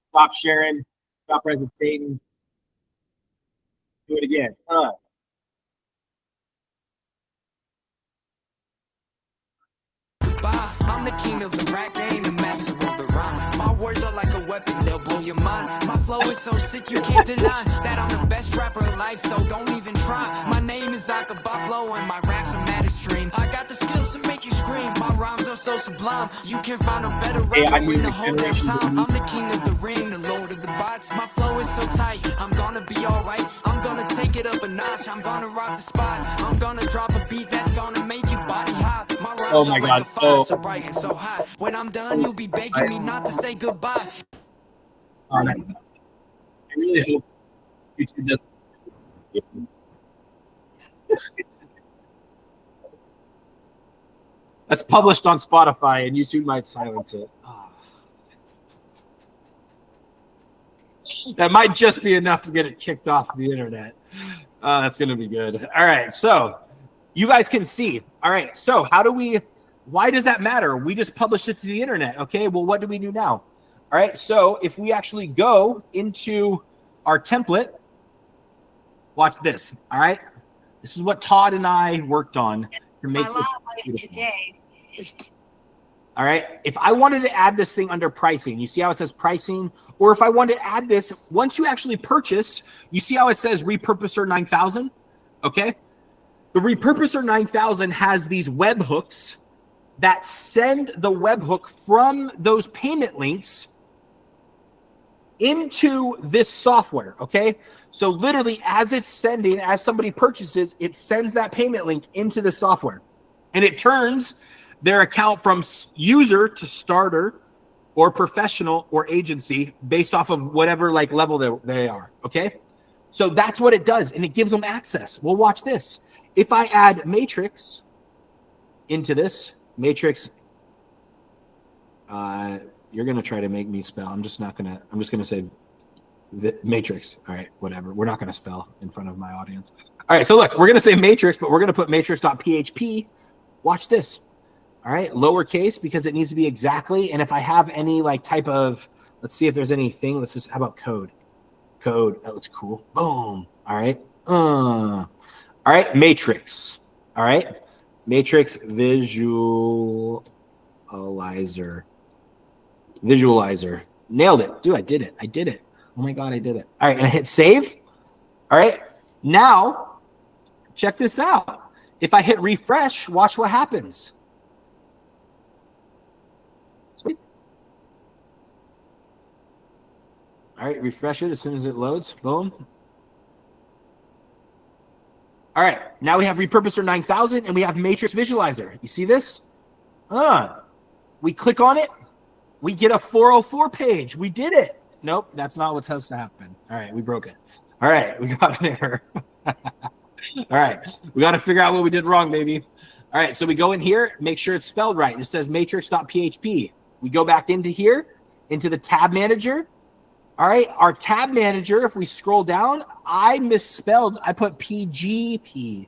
Stop sharing. Stop resonating. Do it again. I'm the king of the rap game, the master of the rhyme. My words are like a weapon, they'll blow your mind. My flow is so sick, you can't deny that I'm the best rapper alive, so don't even try. My name is Dr. Buffalo, and my raps are mad extreme. I got the skills to make you scream. My rhymes are so sublime, you can't find a better rapper in the whole damn time. I'm the king of the ring, the lord of the bots. My flow is so tight, I'm gonna be alright. I'm gonna take it up a notch, I'm gonna rock the spot. I'm gonna drop a beat that's gonna make you body hop. My rhymes are like a fire, so bright and so hot. When I'm done, you'll be begging me not to say goodbye. All right. I really hope YouTube doesn't. That's published on Spotify, and YouTube might silence it. Oh. That might just be enough to get it kicked off the internet. That's going to be good. All right, so you guys can see. All right, so why does that matter? We just published it to the internet. Okay, well, what do we do now? All right, so if we actually go into our template, watch this. All right, this is what Todd and I worked on to make this today. All right, if I wanted to add this thing under pricing, you see how it says pricing? Or if I wanted to add this, once you actually purchase, you see how it says Repurposer 9000? Okay, the Repurposer 9000 has these webhooks that send the webhook from those payment links into this software, okay? So literally as it's sending, as somebody purchases, it sends that payment link into the software. And it turns their account from user to starter or professional or agency based off of whatever like level they are, okay? So that's what it does, and it gives them access. Well, watch this. If I add Matrix into this, Matrix, you're gonna try to make me spell. I'm just gonna say the Matrix. All right, whatever. We're not gonna spell in front of my audience. All right, so look, we're gonna say Matrix, but we're gonna put matrix.php. Watch this. All right, lowercase because it needs to be exactly. And if I have any like type of, let's see if there's anything. Let's just, how about code? Code, that looks cool. Boom. All right. All right, Matrix. All right, Matrix visualizer. Nailed it. Dude, I did it. Oh my God, I did it. All right, and I hit save. All right, now check this out. If I hit refresh, watch what happens. All right, refresh it as soon as it loads. Boom. All right, now we have Repurposer 9000 and we have Matrix Visualizer. You see this? We click on it. We get a 404 page. We did it. Nope, that's not what's supposed to happen. All right, we broke it. All right, we got an error. All right, we got to figure out what we did wrong, baby. All right, so we go in here, make sure it's spelled right. It says matrix.php. We go back into here, into the tab manager. All right, our tab manager, if we scroll down, I misspelled. I put PGP.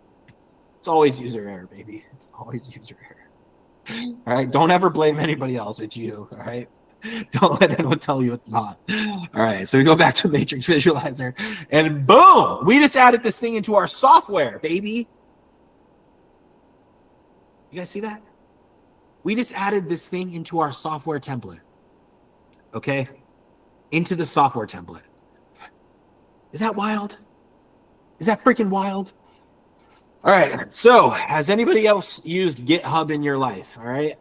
It's always user error, baby. It's always user error. All right, don't ever blame anybody else. It's you, all right? Don't let anyone tell you it's not. All right, so we go back to Matrix Visualizer, and boom, we just added this thing into our software, baby. You guys see that? We just added this thing into our software template, okay? Into the software template. Is that wild? Is that freaking wild? All right, so has anybody else used GitHub in your life? All right.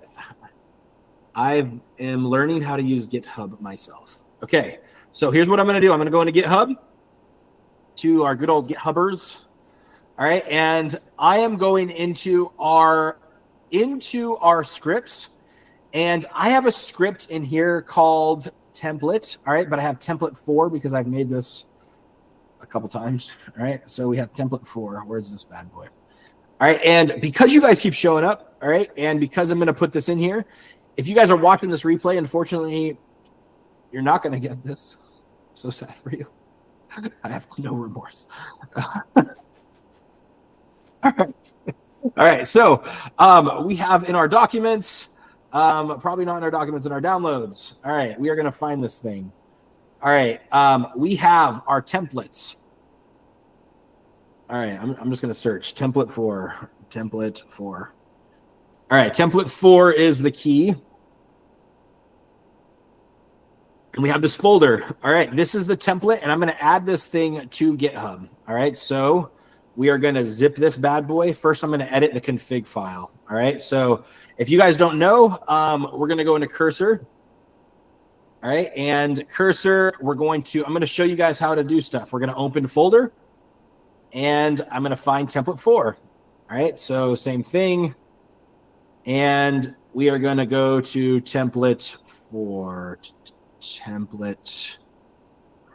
I am learning how to use GitHub myself. Okay, so here's what I'm going to do. I'm going to go into GitHub, to our good old GitHubbers. All right, and I am going into our scripts, and I have a script in here called template. All right, but I have template 4 because I've made this a couple times. All right, so we have template 4. Where's this bad boy? All right, and because you guys keep showing up, all right, and because I'm going to put this in here, if you guys are watching this replay, unfortunately, you're not going to get this. I'm so sad for you. I have no remorse. All right, so we have in our documents, probably not in our documents, in our downloads. All right, we are going to find this thing. All right, we have our templates. All right, I'm just going to search template 4. Template 4. All right, template 4 is the key. And we have this folder. All right, this is the template, and I'm going to add this thing to GitHub. All right, so we are going to zip this bad boy. First, I'm going to edit the config file. All right, so if you guys don't know, we're going to go into Cursor. All right, and Cursor, I'm going to show you guys how to do stuff. We're going to open folder, and I'm going to find template 4. All right, so same thing. And we are going to go to template 4. Template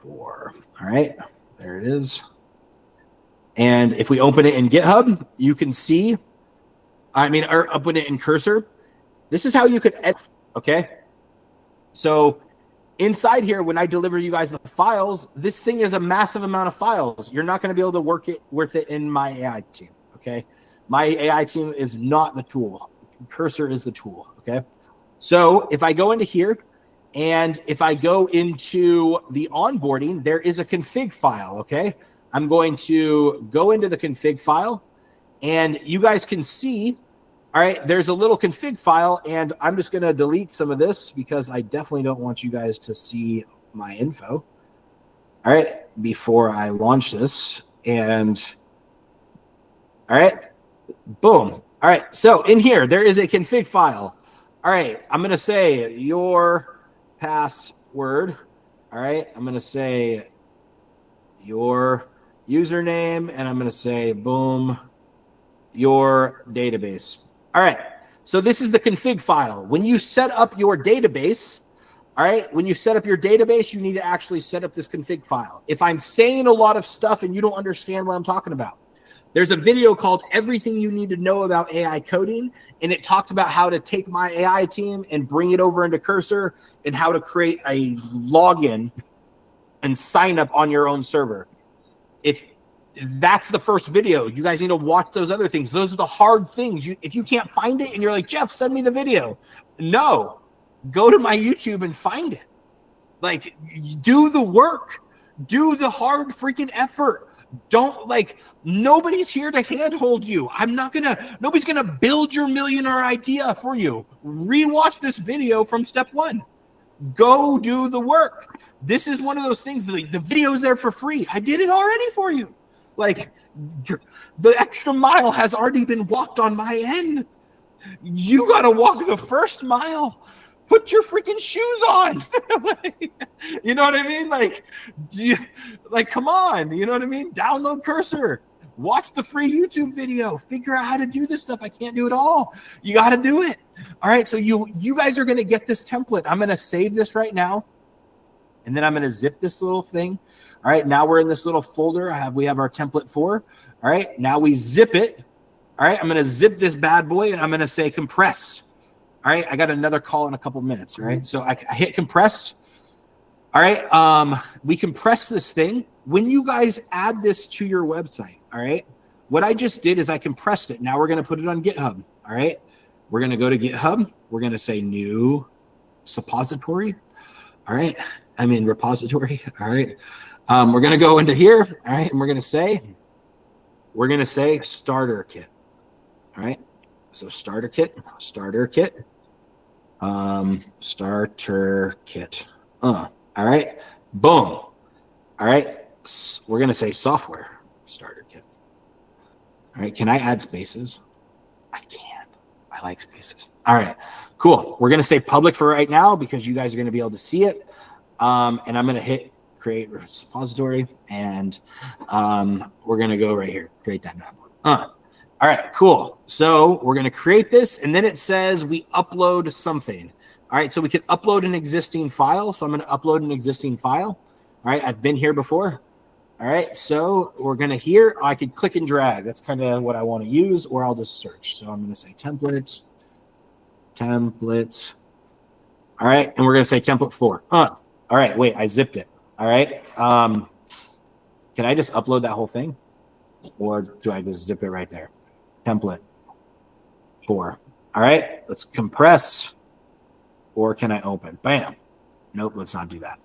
4. All right, there it is. And if we open it in GitHub, you can see, or open it in Cursor. This is how you could edit, okay? So inside here, when I deliver you guys the files, this thing is a massive amount of files. You're not going to be able to work it with it in my AI team, okay? My AI team is not the tool. Cursor is the tool, okay? So if I go into here, and if I go into the onboarding, there is a config file, okay? I'm going to go into the config file, and you guys can see, all right, there's a little config file, and I'm just going to delete some of this because I definitely don't want you guys to see my info, all right, before I launch this. And all right, boom. All right, so in here, there is a config file. All right, I'm going to say your password. All right, I'm going to say your username, and I'm going to say, boom, your database. All right, so this is the config file. When you set up your database, all right, when you set up your database, you need to actually set up this config file. If I'm saying a lot of stuff and you don't understand what I'm talking about, there's a video called Everything You Need to Know About AI Coding, and it talks about how to take my AI team and bring it over into Cursor and how to create a login and sign up on your own server. If that's the first video, you guys need to watch those other things. Those are the hard things. If you can't find it and you're like, Jeff, send me the video. No, go to my YouTube and find it. Like, do the work. Do the hard freaking effort. Don't, like, nobody's here to handhold you. Nobody's gonna build your millionaire idea for you. Rewatch this video from step 1. Go do the work. This is one of those things, the video's there for free. I did it already for you. Like, the extra mile has already been walked on my end. You got to walk the first mile. Put your freaking shoes on. You know what I mean? Like, come on. You know what I mean? Download Cursor. Watch the free YouTube video. Figure out how to do this stuff. I can't do it all. You got to do it. All right, so you guys are going to get this template. I'm going to save this right now, and then I'm going to zip this little thing. All right, now we're in this little folder. We have our template 4. All right, now we zip it. All right, I'm going to zip this bad boy, and I'm going to say compress. All right, I got another call in a couple minutes. All right, so I hit compress. All right. We compress this thing. When you guys add this to your website, all right, what I just did is I compressed it. Now we're going to put it on GitHub. All right. We're going to go to GitHub. We're going to say new suppository. All right. I mean, repository. All right. We're going to go into here. All right. And we're going to say starter kit. All right. So starter kit. Starter kit. All right. Boom. All right. We're going to say software starter kit. All right. Can I add spaces? I can. I like spaces. All right. Cool. We're going to say public for right now because you guys are going to be able to see it. And I'm going to hit create repository, and we're going to go right here, create that map. All right, cool. So we're going to create this, and then it says we upload something. All right, so we could upload an existing file. So I'm going to upload an existing file. All right, I've been here before. All right, so we're going to here, I could click and drag. That's kind of what I want to use, or I'll just search. So I'm going to say template. All right, and we're going to say template 4. All right, wait, I zipped it. All right, can I just upload that whole thing? Or do I just zip it right there? Template 4. All right, let's compress. Or can I open? Bam. Nope, let's not do that.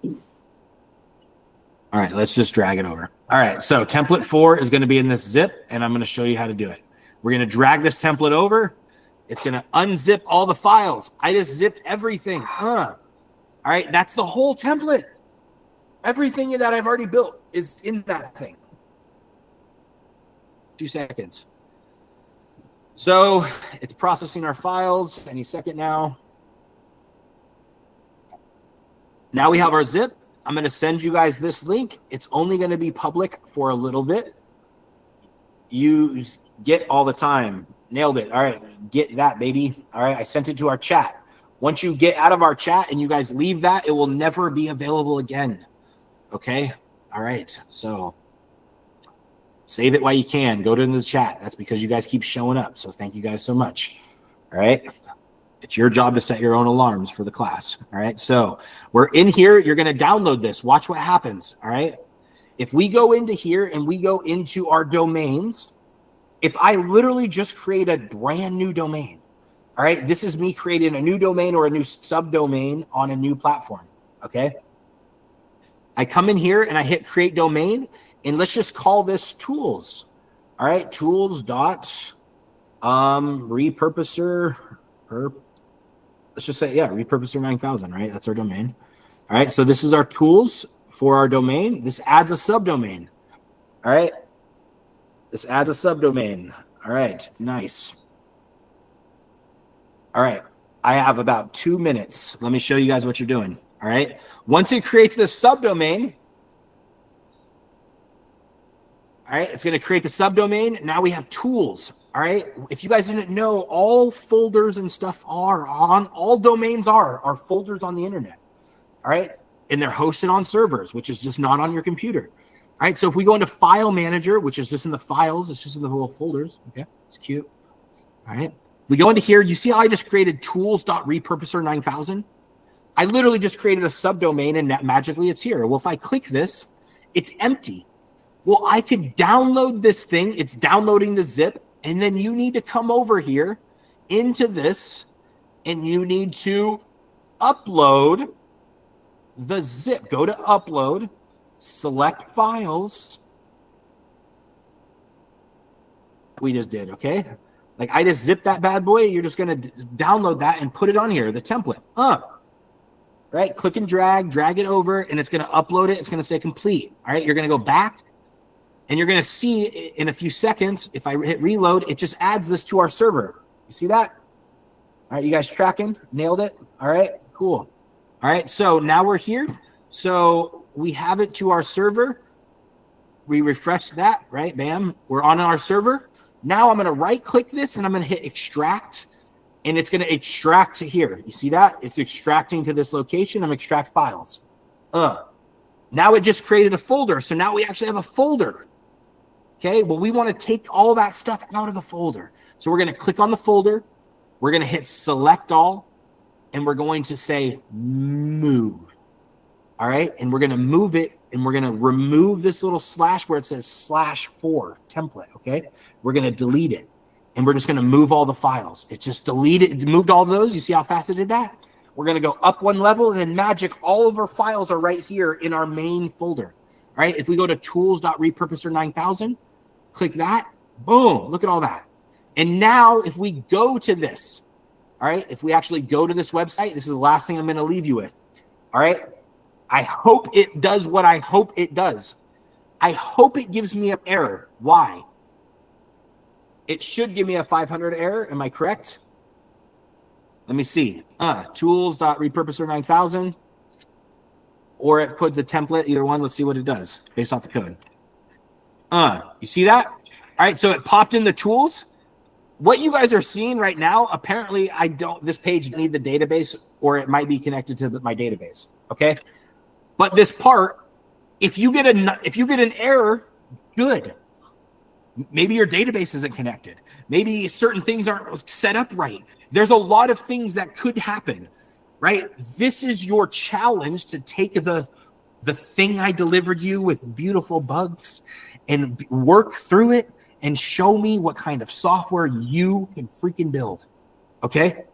All right, let's just drag it over. All right, so template 4 is going to be in this zip, and I'm going to show you how to do it. We're going to drag this template over. It's going to unzip all the files. I just zipped everything. All right, that's the whole template. Everything that I've already built is in that thing. 2 seconds. So it's processing our files any second now. Now we have our zip. I'm going to send you guys this link. It's only going to be public for a little bit. Use Git all the time. Nailed it. All right. Get that, baby. All right. I sent it to our chat. Once you get out of our chat and you guys leave that, it will never be available again. Okay. All right. So save it while you can. Go to the chat. That's because you guys keep showing up. So thank you guys so much. All right. It's your job to set your own alarms for the class. All right. So we're in here. You're going to download this. Watch what happens. All right. If we go into here and we go into our domains, if I literally just create a brand new domain, all right, this is me creating a new domain or a new subdomain on a new platform. Okay. I come in here and I hit create domain, and let's just call this tools. All right. Tools dot repurposer. Let's just say, yeah, repurposer 9000, right? That's our domain. All right. So this is our tools for our domain. This adds a subdomain. All right. This adds a subdomain. All right. Nice. All right. I have about 2 minutes. Let me show you guys what you're doing. All right. Once it creates this subdomain, all right, it's going to create the subdomain. Now we have tools. All right. If you guys didn't know, all folders and stuff are on, all domains are folders on the internet. All right. And they're hosted on servers, which is just not on your computer. All right. So if we go into file manager, which is just in the files, it's just in the little folders. Okay. It's cute. All right. We go into here. You see how I just created tools.repurposer 9000? I literally just created a subdomain and magically it's here. Well, if I click this, it's empty. Well, I could download this thing. It's downloading the zip. And then you need to come over here into this and you need to upload the zip. Go to upload, select files. We just did, okay? Like I just zipped that bad boy. You're just going to download that and put it on here, the template. Right? Click and drag it over, and it's going to upload it. It's going to say complete. All right? You're going to go back. And you're going to see in a few seconds, if I hit reload, it just adds this to our server. You see that? All right, you guys tracking? Nailed it? All right, cool. All right, so now we're here. So we have it to our server. We refresh that, right? Bam. We're on our server. Now I'm going to right-click this, and I'm going to hit extract, and it's going to extract to here. You see that? It's extracting to this location. I'm extract files. Now it just created a folder. So now we actually have a folder. Okay, well, we want to take all that stuff out of the folder. So we're going to click on the folder. We're going to hit select all, and we're going to say move. All right. And we're going to move it, and we're going to remove this little slash where it says /4 template. Okay. We're going to delete it, and we're just going to move all the files. It just deleted, it moved all those. You see how fast it did that? We're going to go up one level, and then magic, all of our files are right here in our main folder. All right. If we go to tools.repurposer 9000, click that, boom, look at all that. And now if we go to this, all right, if we actually go to this website, this is the last thing I'm going to leave you with. All right. I hope it does what I hope it does. I hope it gives me an error. Why? It should give me a 500 error. Am I correct? Let me see. Tools.repurposer 9000. Or it put the template, either one. Let's see what it does based off the code. You see that? All right, so it popped in the tools. What you guys are seeing right now, apparently this page need the database, or it might be connected to my database, okay? But this part, if you get an error, good. Maybe your database isn't connected. Maybe certain things aren't set up right. There's a lot of things that could happen, right? This is your challenge to take the thing I delivered you with beautiful bugs and work through it and show me what kind of software you can freaking build, okay?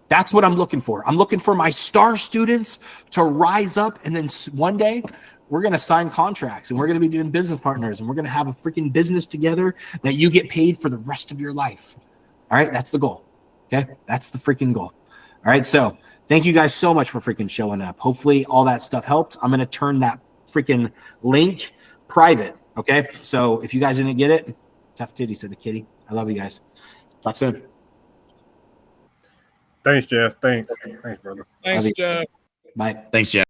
That's what I'm looking for. I'm looking for my star students to rise up, and then one day we're going to sign contracts, and we're going to be doing business partners, and we're going to have a freaking business together that you get paid for the rest of your life. All right, that's the goal, okay? That's the freaking goal. All right, so thank you guys so much for freaking showing up. Hopefully all that stuff helped. I'm going to turn that freaking link private, okay? So if you guys didn't get it, tough titty, said the kitty. I love you guys. Talk soon. Thanks, Jeff. Thanks, brother. Thanks, Jeff. Bye. Thanks, Jeff.